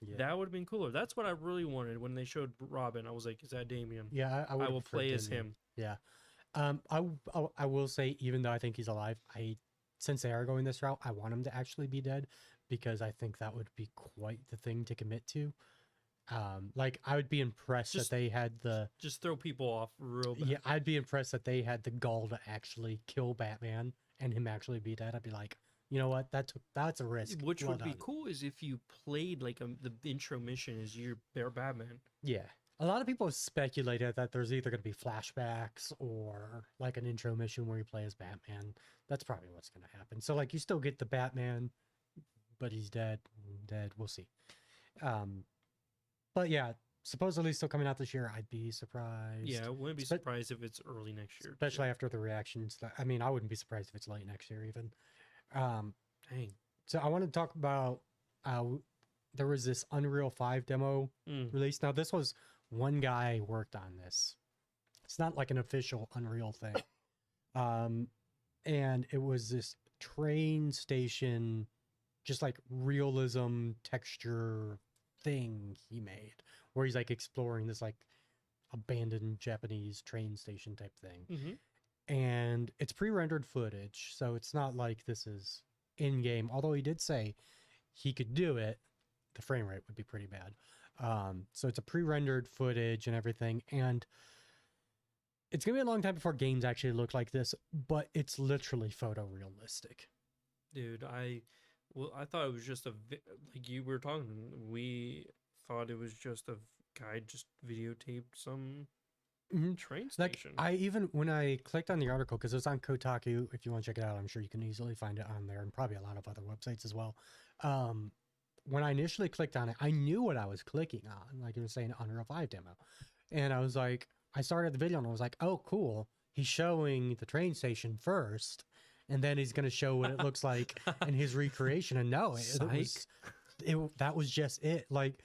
Yeah. That would have been cooler. That's what I really wanted when they showed Robin. I was like, is that Damian? Yeah, I will play as him. Yeah. I will say, even though I think he's alive, since they are going this route, I want him to actually be dead because I think that would be quite the thing to commit to. Like, I would be impressed that they had just throw people off real bad. Yeah, I'd be impressed that they had the gall to actually kill Batman and him actually be dead. I'd be like, you know what? That's a risk. Which would be cool is if you played like the intro mission as your Batman. Yeah. A lot of people have speculated that there's either going to be flashbacks or like an intro mission where you play as Batman. That's probably what's going to happen. So like you still get the Batman, but he's dead. We'll see. But yeah, supposedly still coming out this year. I'd be surprised. Yeah, I wouldn't be surprised if it's early next year. Especially after the reactions. I mean, I wouldn't be surprised if it's late next year even. Dang. So I want to talk about there was this Unreal 5 demo released. Now this was one guy worked on this. It's not like an official Unreal thing. And it was this train station, just like realism texture thing he made, where he's like exploring this like abandoned Japanese train station type thing. And it's pre-rendered footage, so it's not like this is in game. Although he did say he could do it, the frame rate would be pretty bad. So it's a pre-rendered footage and everything, and it's gonna be a long time before games actually look like this. But it's literally photorealistic. Dude, I thought it was just like you were talking. We thought it was just a guy just videotaped some Mhm. train Like station. I even when I clicked on the article because it was on Kotaku. If you want to check it out, I'm sure you can easily find it on there, and probably a lot of other websites as well. When I initially clicked on it, I knew what I was clicking on. Like it was saying Unreal 5 demo, and I was like, I started the video and I was like, oh cool, he's showing the train station first, and then he's gonna show what it looks like in his recreation. And no, Psych. that was just it. Like,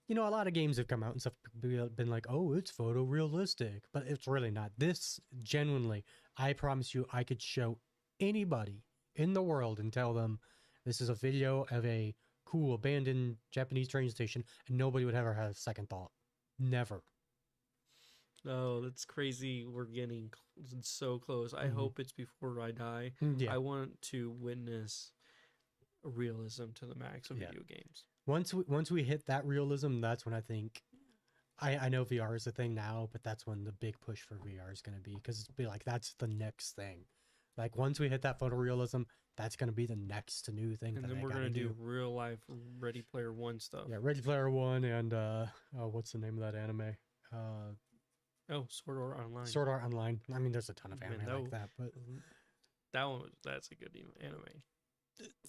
you know, a lot of games have come out and stuff been like, oh, it's photorealistic, but it's really not. This genuinely, I promise you, I could show anybody in the world and tell them this is a video of a cool abandoned Japanese train station, and nobody would ever have a second thought. Never. No, that's crazy. We're getting so close. I Mhm. hope it's before I die. Yeah. I want to witness realism to the max of Yeah. video games. Once we hit that realism, that's when I think I know VR is a thing now, but that's when the big push for VR is going to be, because it's be like that's the next thing. Like once we hit that photorealism, that's going to be the next new thing. And that then they we're gotta gonna do real life Ready Player One stuff. Yeah, Ready Player One and what's the name of that anime? Oh, Sword Art Online. Sword Art Online. I mean, there's a ton of Man, anime like that, but That's a good anime.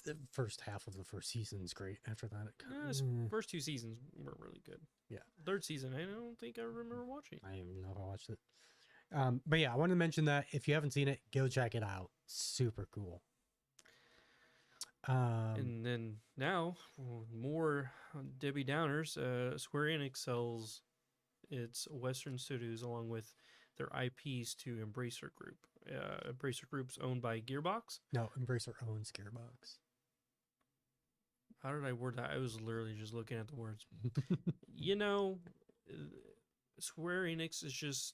the first half of the first season is great. After that, it First two seasons were really good. Yeah. Third season, I don't think I remember watching. I don't even know if I watched it. But yeah, I wanted to mention that if you haven't seen it, go check it out. Super cool. And then now, more Debbie Downers. Square Enix sells its Western studios along with their IPs to Embracer Group. Embracer Group's owned by Gearbox. No, Embracer owns Gearbox. How did I word that? I was literally just looking at the words. You know, Square Enix is just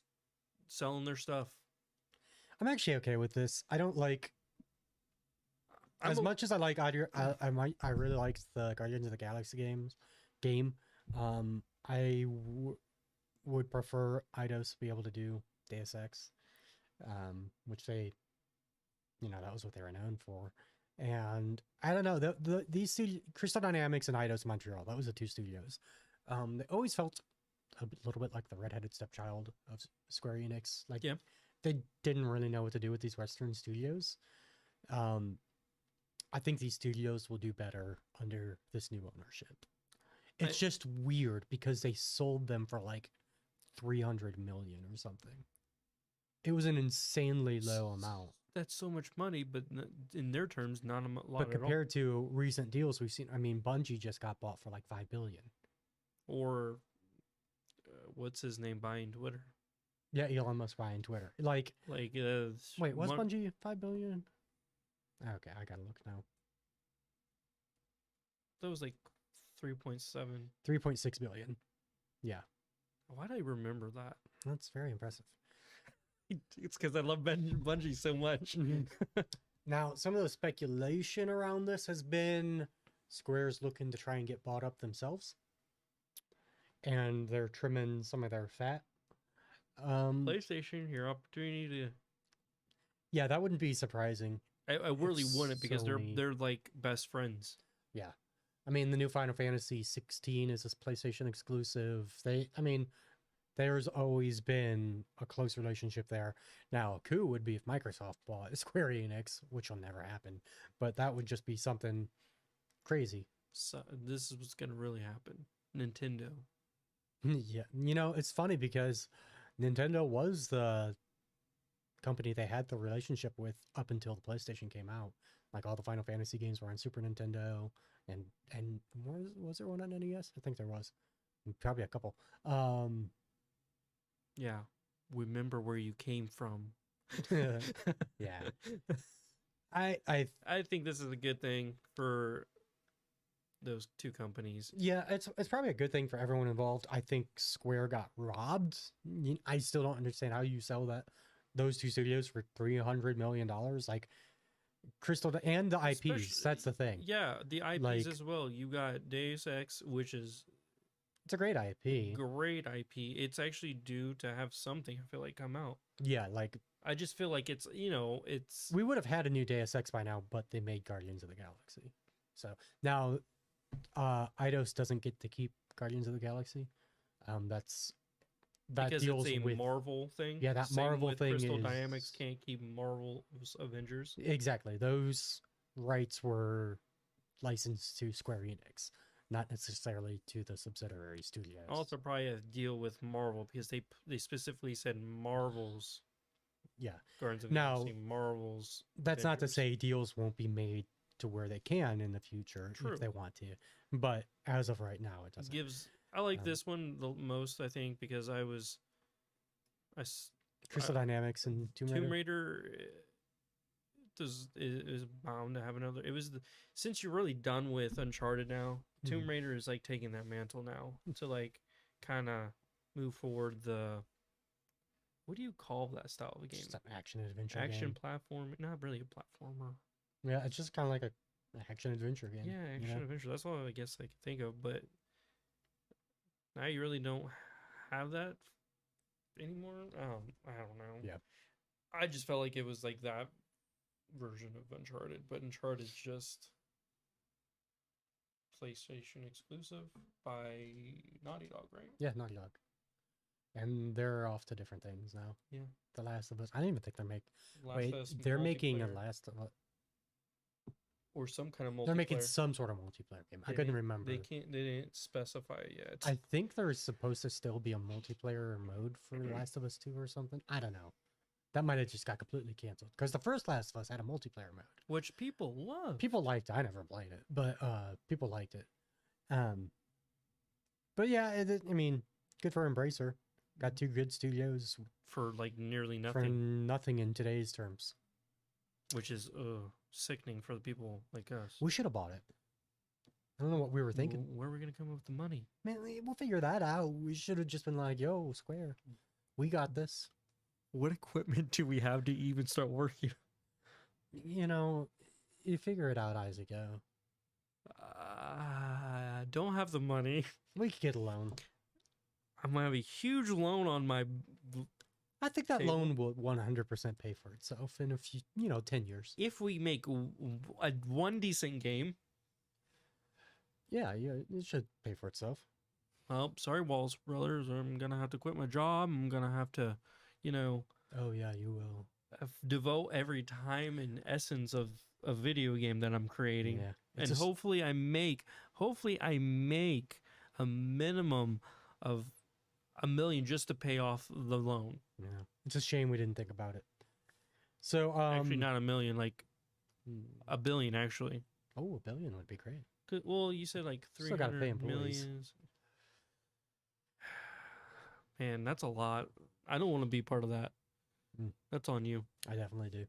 selling their stuff. I'm actually okay with this. I don't like as much as I like I really like the Guardians of the Galaxy game. I would prefer Eidos be able to do Deus Ex, which they, you know, that was what they were known for. And I don't know, these Crystal Dynamics and Eidos Montreal, that was the two studios. They always felt a little bit like the redheaded stepchild of Square Enix. Like, Yeah. they didn't really know what to do with these Western studios. I think these studios will do better under this new ownership. It's just weird because they sold them for like 300 million or something. It was an insanely low amount. That's so much money, but in their terms, not a lot But at all. compared to recent deals we've seen, I mean, Bungie just got bought for like 5 billion. Or what's his name buying Twitter? Yeah, Elon Musk buying Twitter. Like, Like, wait, was Bungie 5 billion? Okay, I gotta look now. That was like 3.7. 3.6 billion. Yeah, Why do I remember that? that's very impressive. It's because I love Bungie so much. Now, some of the speculation around this has been Square's looking to try and get bought up themselves, and they're trimming some of their fat. PlayStation, your opportunity to. Yeah, that wouldn't be surprising. I really It's wouldn't because Sony. they're like best friends. Yeah, I mean, the new Final Fantasy 16 is a PlayStation exclusive. There's always been a close relationship there. Now, a coup would be if Microsoft bought Square Enix, which will never happen, but that would just be something crazy. So this is what's gonna really happen. Nintendo. Yeah, you know, it's funny because Nintendo was the company they had the relationship with up until the PlayStation came out. Like all the Final Fantasy games were on Super Nintendo, and was there one on NES? I think there was, probably a couple. Yeah. Remember where you came from. Yeah. I think this is a good thing for those two companies. Yeah, it's probably a good thing for everyone involved. I think Square got robbed. I still don't understand how you sell those two studios for $300 million. Like, and the IPs. Especially, That's the thing. yeah, the IPs Like, as well. You got Deus Ex, which is it's a great IP. great IP. It's actually due to have something, I feel like, come out. Yeah, like I just feel like it's, it's we would have had a new Deus Ex by now, but they made Guardians of the Galaxy. So now Eidos doesn't get to keep Guardians of the Galaxy. That because deals it's a with Marvel thing. Yeah, that Same Marvel with thing Crystal is Dynamics can't keep Marvel's Avengers. exactly those rights were licensed to Square Enix, not necessarily to the subsidiary studios. Also, probably have to deal with Marvel because they specifically said Marvel's Yeah. Guardians of the Now, Galaxy, Marvel's. That's not to Avengers. say deals won't be made to where they can in the future True. if they want to, but as of right now, it doesn't. I like Um, this one the most, I think, because Crystal Dynamics and Tomb Raider. Tomb Raider is bound to have another. Since you're really done with Uncharted now, Tomb Mhm. Raider is like taking that mantle now to like kind of move forward the. What do you call that style of a game? Just an action adventure Action game. platform, not really a platformer. Yeah, it's just kind of like an action adventure game. Yeah, you action know? adventure. That's all I guess I can think of. But now you really don't have that anymore. I don't know. Yeah. I just felt like it was like that version of Uncharted, but Uncharted's just PlayStation exclusive by Naughty Dog, right? Yeah, Naughty Dog. And they're off to different things now. Yeah. The Last of Us. I don't even think they're making. Last Wait, of Us they're making a multiplayer, Last of Us. or some kind of multiplayer. They're making some sort of multiplayer game. I They couldn't didn't- remember. They can't. They didn't specify it yet. I think there's supposed to still be a multiplayer mode for Last of Us 2 or something. I don't know. That might have just got completely canceled because the first Last of Us had a multiplayer mode. Which people love. People liked it. I never played it, but people liked it. But yeah, I mean, good for Embracer. Got two good studios for like nearly for nothing, nothing in today's terms. which is sickening for the people like us. We should have bought it. I don't know what we were thinking. Where are we gonna come up with the money? Man, we'll figure that out. We should have just been like, "Yo, Square, we got this." What equipment do we have to even start working? You know, you figure it out as you go. Don't have the money. We could get a loan. I'm gonna have a huge loan on my. I think that Table. loan will 100% pay for itself in a few, 10 years. If we make one decent game, Yeah, it should pay for itself. well, sorry, Walls Brothers, I'm gonna have to quit my job. I'm gonna have to, Oh yeah, you will. devote every time and essence of a video game that I'm creating. Yeah, And hopefully I make a minimum of $1 million just to pay off the loan. yeah. It's a shame we didn't think about it. So Actually, not $1 million, like $1 billion, actually. Oh, $1 billion would be great. Well, you said like Still gotta pay 300 employees. million. Man, that's a lot. I don't want to be part of that. Mm. That's on you. I definitely do.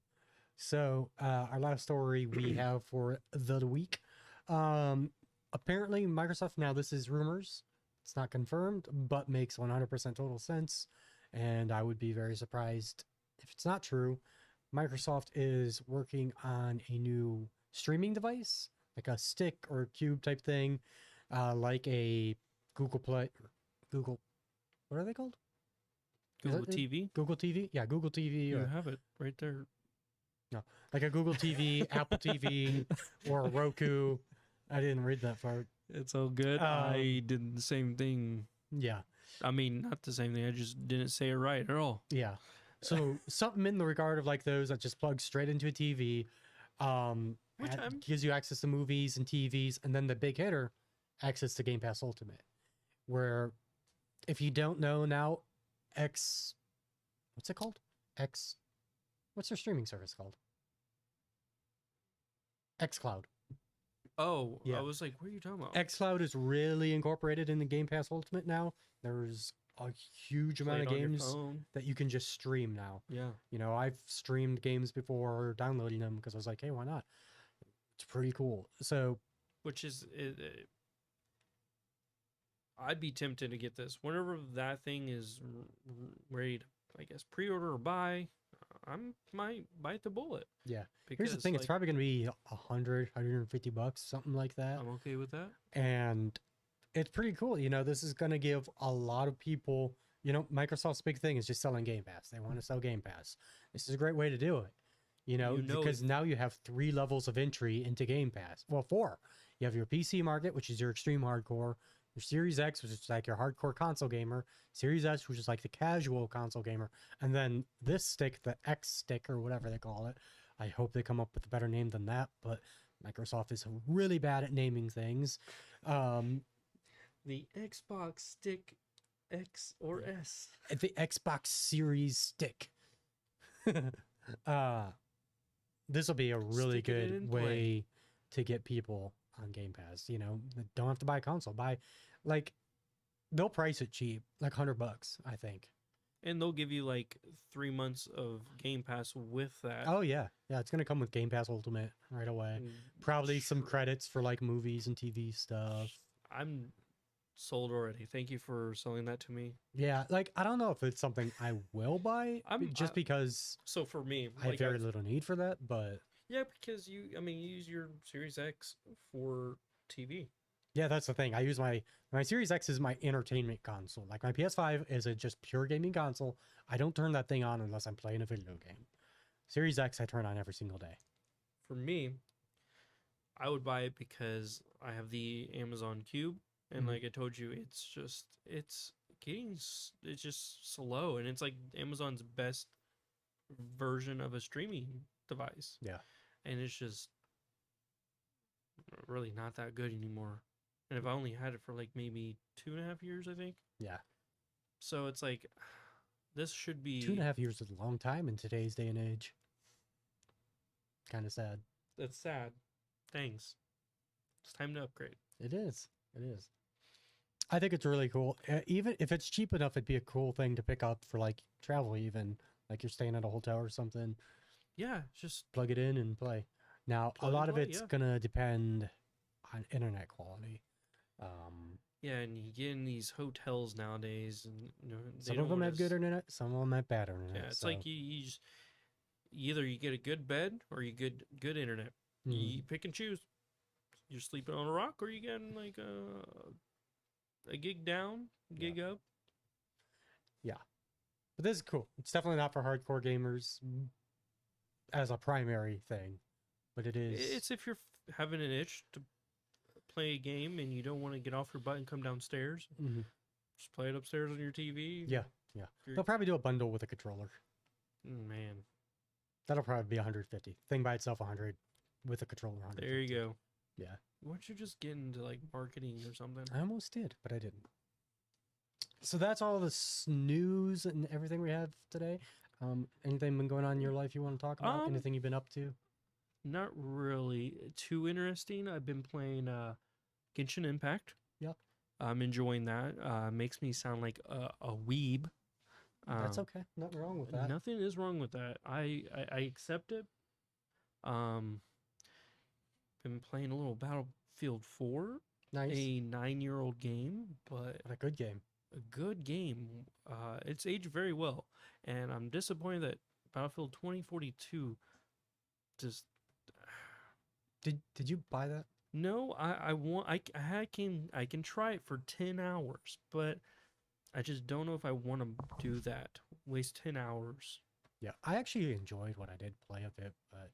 So our last story we have for the week. Apparently Microsoft, now this is rumors, it's not confirmed, but makes 100% total sense. And I would be very surprised if it's not true. Microsoft is working on a new streaming device, like a stick or cube type thing, like a Google Play, Google, what are they called? Google it- TV. Google TV? Yeah, Google TV. You Or have it right there. like a Google TV, Apple TV, or a Roku. I didn't read that part. It's all good. I did the same thing. Yeah, I mean, not the same thing. I just didn't say it right at all. yeah. So something in the regard of like those that just plugs straight into a TV, Which I'm- gives you access to movies and TVs, and then the big hitter, access to Game Pass Ultimate, where if you don't know now, what's it called? What's their streaming service called? xCloud. Oh, Yeah. I was like, what are you talking about? xCloud is really incorporated in the Game Pass Ultimate now. There's a huge Play amount it of on your games phone. that you can just stream now. Yeah. I've streamed games before downloading them because I was like, hey, why not? It's pretty cool. So, Which is, I'd be tempted to get this whenever that thing is ready to, I guess, pre-order or buy. I'm might bite the bullet Yeah. Here's because the thing, it's like probably going to be 150 bucks, something like that. I'm okay with that. And it's pretty cool. This is going to give a lot of people, Microsoft's big thing is just selling Game Pass. They want to sell Game Pass. This is a great way to do it. Because now you have 3 levels of entry into Game Pass. Well, 4. You have your PC market, which is your extreme hardcore, your Series X, which is like your hardcore console gamer, Series S, which is like the casual console gamer, and then this stick, the X stick or whatever they call it. I hope they come up with a better name than that, but Microsoft is really bad at naming things. The Xbox Stick X or S. The Xbox Series stick. This will be a really Stick it in good and play. way to get people on Game Pass. Don't have to buy a console. They'll price it cheap, like $100, I think. And they'll give you like 3 months of Game Pass with that. Oh yeah, it's gonna come with Game Pass Ultimate right away. Mm, Probably some sure. credits for like movies and TV stuff. I'm sold already. Thank you for selling that to me. Yeah, like I don't know if it's something I will buy, because So for me, I have like very little need for that. But yeah, because you use your Series X for TV. yeah, that's the thing. I use my Series X is my entertainment console. Like my PS5 is a just pure gaming console. I don't turn that thing on unless I'm playing a video game. Series X I turn on every single day. For me, I would buy it because I have the Amazon Cube, and Mhm. like I told you, it's just slow, and it's like Amazon's best version of a streaming device. Yeah. And it's just really not that good anymore. And if I only had it for like maybe 2.5 years, I think. Yeah. So it's like, this should be 2.5 years is a long time in today's day and age. Kind of sad. That's sad. Thanks. It's time to upgrade. It is. It is. I think it's really cool. Even if it's cheap enough, it'd be a cool thing to pick up for like travel, even like you're staying at a hotel or something. Yeah, just Plug it in and play. Now, a Plug and lot of play, it's yeah. gonna depend on internet quality. Yeah, and you get in these hotels nowadays, and they Some don't of them want have good internet, some of them have bad internet. Yeah, it's so, like either you get a good bed or you get good internet. mm, You pick and choose. You're sleeping on a rock, or you getting like a gig down, gig up. but this is cool. It's definitely not for hardcore gamers as a primary thing, but it is. It's if you're having an itch to play a game and you don't want to get off your butt and come downstairs. Mhm. Just play it upstairs on your TV. Yeah. They'll probably do a bundle with a controller. Man, That'll probably be 150. Thing by itself 100, with a controller 150. there you go. Yeah. Why don't you just get into like marketing or something? I almost did, but I didn't. So that's all the news and everything we have today. Anything been going on in your life you want to talk about? Anything you've been up to? Not really too interesting. I've been playing Genshin Impact. Yep. I'm enjoying that. Makes me sound like a weeb. That's okay. Nothing wrong with that. Nothing is wrong with that. I accept it. Been playing a little Battlefield 4, Nice. a 9-year-old game, but What a good game. a good game. It's aged very well, and I'm disappointed that Battlefield 2042 just Did you buy that? no. I can try it for 10 hours, but I just don't know if I want to do that. Waste 10 hours. Yeah, I actually enjoyed what I did play of it, but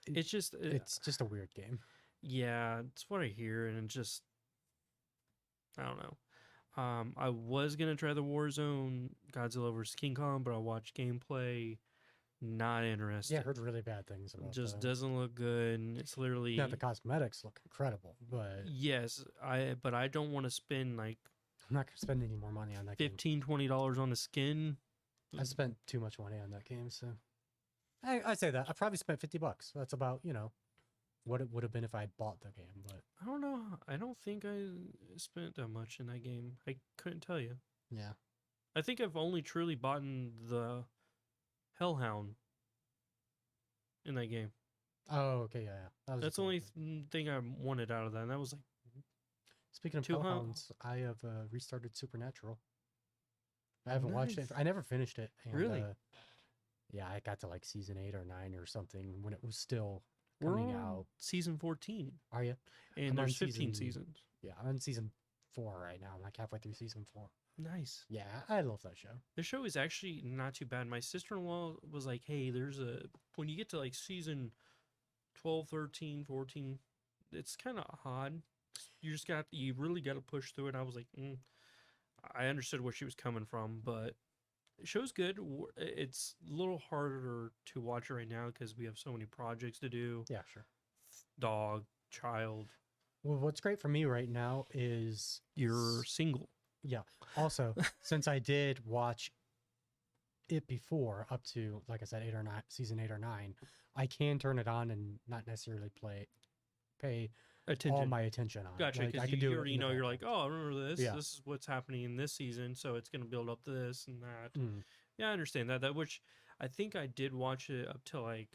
It's just it's just a weird game. yeah, it's what I hear, and it just I don't know. I was gonna try the Warzone Godzilla vs King Kong, but I watched gameplay. Not interested. Yeah, I heard really bad things about Just that. doesn't look good. And it's literally Now the cosmetics look incredible, but yes. But I don't want to spend like I'm not gonna spend any more money on that game. $15-20 on a skin. I spent too much money on that game, so I say that I probably spent $50. That's about what it would have been if I had bought the game, but I don't know. I don't think I spent that much in that game. I couldn't tell you. yeah. I think I've only truly bought the Hellhound in that game. Oh, okay, yeah. That was a That's the cool only thing. thing I wanted out of that. And that was like, Speaking of 200 Hellhounds, I have restarted Supernatural. I haven't watched it. Nice. I never finished it. And, Really? yeah, I got to like season 8 or 9 or something when it was still We're coming on out. season 14, Are you? and I'm on there's 15 season- seasons. Yeah, I'm on season 4 right now. I'm like halfway through season 4. Nice. Yeah, I love that show. The show is actually not too bad. My sister-in-law was like, "Hey, there's a when you get to like season 12, 13, 14, it's kind of odd. You really got to push through it." I was like, I understood where she was coming from, but the show's good. It's a little harder to watch it right now because we have so many projects to do. Yeah, sure. Dog, child. Well, what's great for me right now is You're single. yeah. Also, since I did watch it before, up to like I said, 8 or 9, season 8 or 9, I can turn it on and not necessarily pay Attention. all my attention on. it. Gotcha, Like, because I could you do it already in the know, you're like, background. oh, I remember this. Yeah. This is what's happening in this season, so it's going to build up to this and that. Mm, Yeah, I understand that. That which I think I did watch it up to like,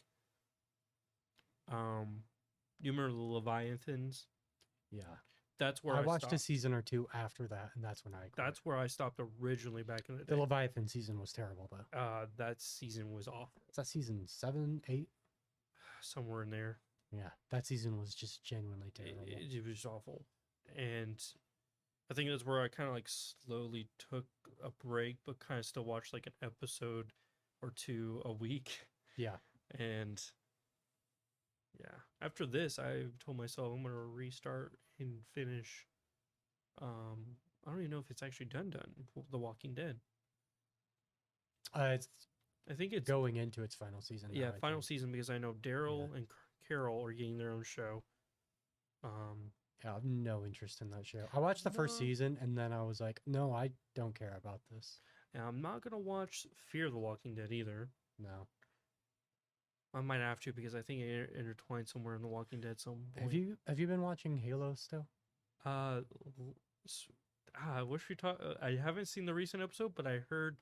you remember the Leviathans? yeah, That's where I I watched a stopped. season or two after that, and that's when I quit. That's where I stopped originally back in the The day. Leviathan season was terrible though. That season was awful. Is that season 7, 8? Somewhere in there. Yeah, that season was just genuinely terrible. It was awful. And I think that's where I kind of like slowly took a break, but kind of still watched like an episode or two a week. Yeah, And yeah, after this, I told myself I'm going to restart and finish. I don't even know if it's actually done. The Walking Dead. it's I think it's going into its final season. now, yeah, I final think. season because I know Daryl and Carol are getting their own show. Yeah, I have no interest in that show. I watched the first No. season and then I was like, no, I don't care about this. And I'm not gonna watch Fear the Walking Dead either. No. I might have to because I think it intertwined somewhere in the Walking Dead. Some Have you been watching Halo still? I wish we talk. I haven't seen the recent episode, but I heard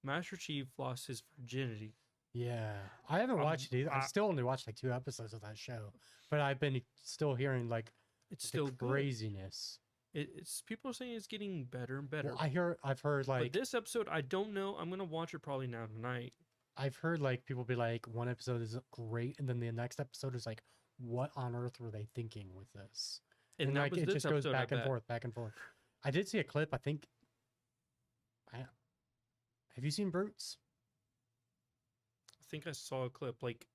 Master Chief lost his virginity. Yeah, I haven't watched it either. I've I- still only watched like 2 episodes of that show, but I've been still hearing like It's the still good. craziness. It's people are saying it's getting better and better. Well, I've heard but like this episode, I don't know. I'm gonna watch it probably now tonight. I've heard like people be like one episode is great and then the next episode is like, what on earth were they thinking with this? And, that like was it this just goes episode, I back and bet. forth, back and forth. I did see a clip. I think. Have you seen Brutes? I think I saw a clip. Like,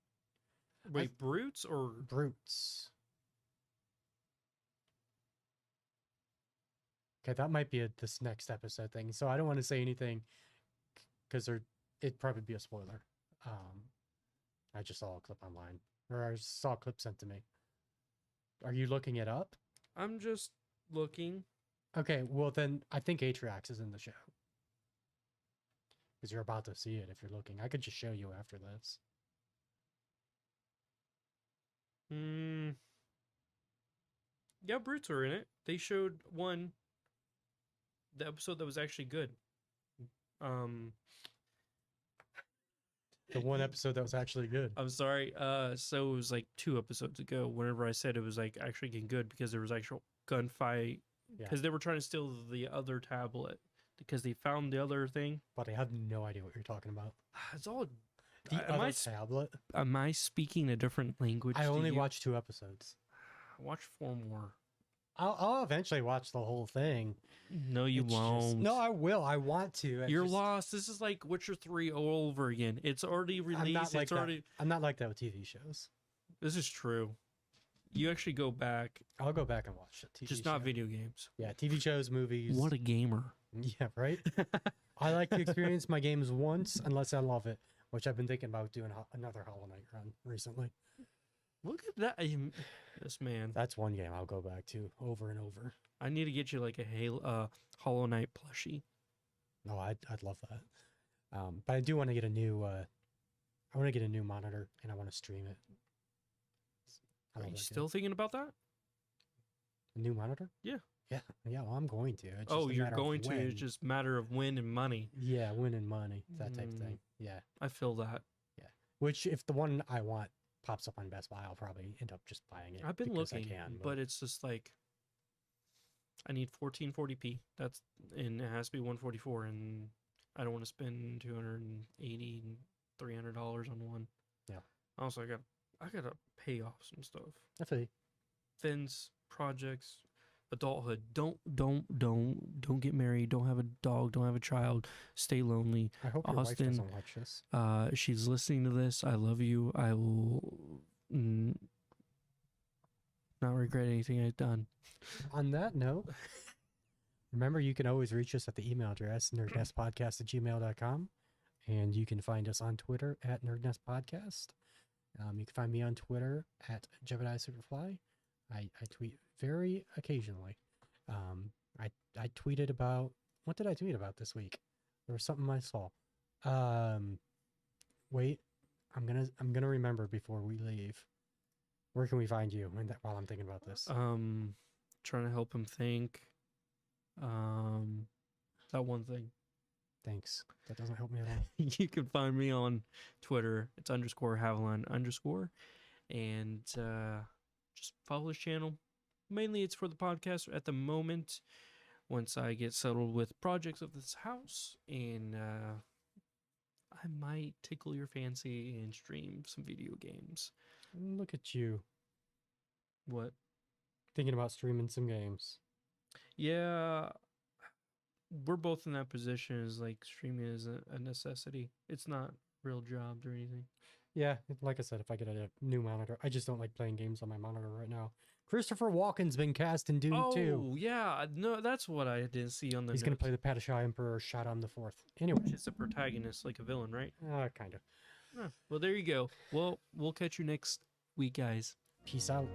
wait, Brutes or Brutes. Okay, that might be this next episode thing. So I don't want to say anything because it'd probably be a spoiler. I just saw a clip online, or I saw a clip sent to me. Are you looking it up? I'm just looking. Okay, well then I think Atriox is in the show. Because you're about to see it if you're looking. I could just show you after this. Yeah, Brutes were in it. They showed the episode that was actually good. The one episode that was actually good. I'm sorry. So it was like 2 episodes ago. Whenever I said it was like actually getting good because there was actual gunfight. Yeah. Because they were trying to steal the other tablet because they found the other thing. But I have no idea what you're talking about. It's all. The am, other I, tablet? am I speaking a different language? I to only you? watched 2 episodes. Watch 4 more. I'll eventually watch the whole thing. No, you It's just- won't. no, I will. I want to. You're lost. This is like Witcher 3 all over again. It's already I'm released. not like It's already. that. I'm not like that with TV shows. This is true. You actually go back, I'll go back and watch it. TV just not show. video games. Yeah, TV shows, movies. What a gamer. Yeah, right? I like to experience my games once unless I love it, which I've been thinking about doing another Hollow Knight run recently. Look at that. This man. That's one game I'll go back to over and over. I need to get you like a Hollow Knight plushie. No, I'd love that. But I do want to get a new I want to get a new monitor and I want to stream it. I Are love you that game. still thinking about that? A new monitor? Yeah. Yeah. Yeah, well I'm going to. It's just Oh, a you're matter of going to. when. It's just matter of when and money. Yeah, winning money, that type of Mm. thing. Yeah. I feel that. Which if the one I want pops up on Best Buy, I'll probably end up just buying it. I've been because looking, I can, but it's just like I need 1440p. And it has to be 144, and I don't want to spend $280, $300 on one. Yeah. Also, I gotta pay off some stuff. I feel you. Fence projects, adulthood. Don't get married. Don't have a dog. Don't have a child. Stay lonely. I hope your wife Austin, doesn't watch this. She's listening to this. I love you. I will not regret anything I've done. On that note, remember you can always reach us at the email address nerdnestpodcast@gmail.com, and you can find us on Twitter at nerdnestpodcast. You can find me on Twitter at Jebediah Superfly. I tweet very occasionally. I tweeted about, what did I tweet about this week? There was something I saw. Wait, I'm gonna remember before we leave. Where can we find you while I'm thinking about this? Trying to help him think. That one thing. Thanks. That doesn't help me at all. You can find me on Twitter. It's _Haviland_. And just follow this channel. Mainly it's for the podcast at the moment. Once I get settled with projects of this house, and I might tickle your fancy and stream some video games. Look at you. What? Thinking about streaming some games. Yeah, we're both in that position. Is like streaming is a necessity. It's not real jobs or anything. Yeah, like I said, if I get a new monitor, I just don't like playing games on my monitor right now. Christopher Walken's been cast in Dune 2. Oh, yeah. No, that's what I didn't see on the He's going to play the Padishah Emperor Shaddam IV. Anyway. It's a protagonist, like a villain, right? Kind of. Well, there you go. Well, we'll catch you next week, guys. Peace out.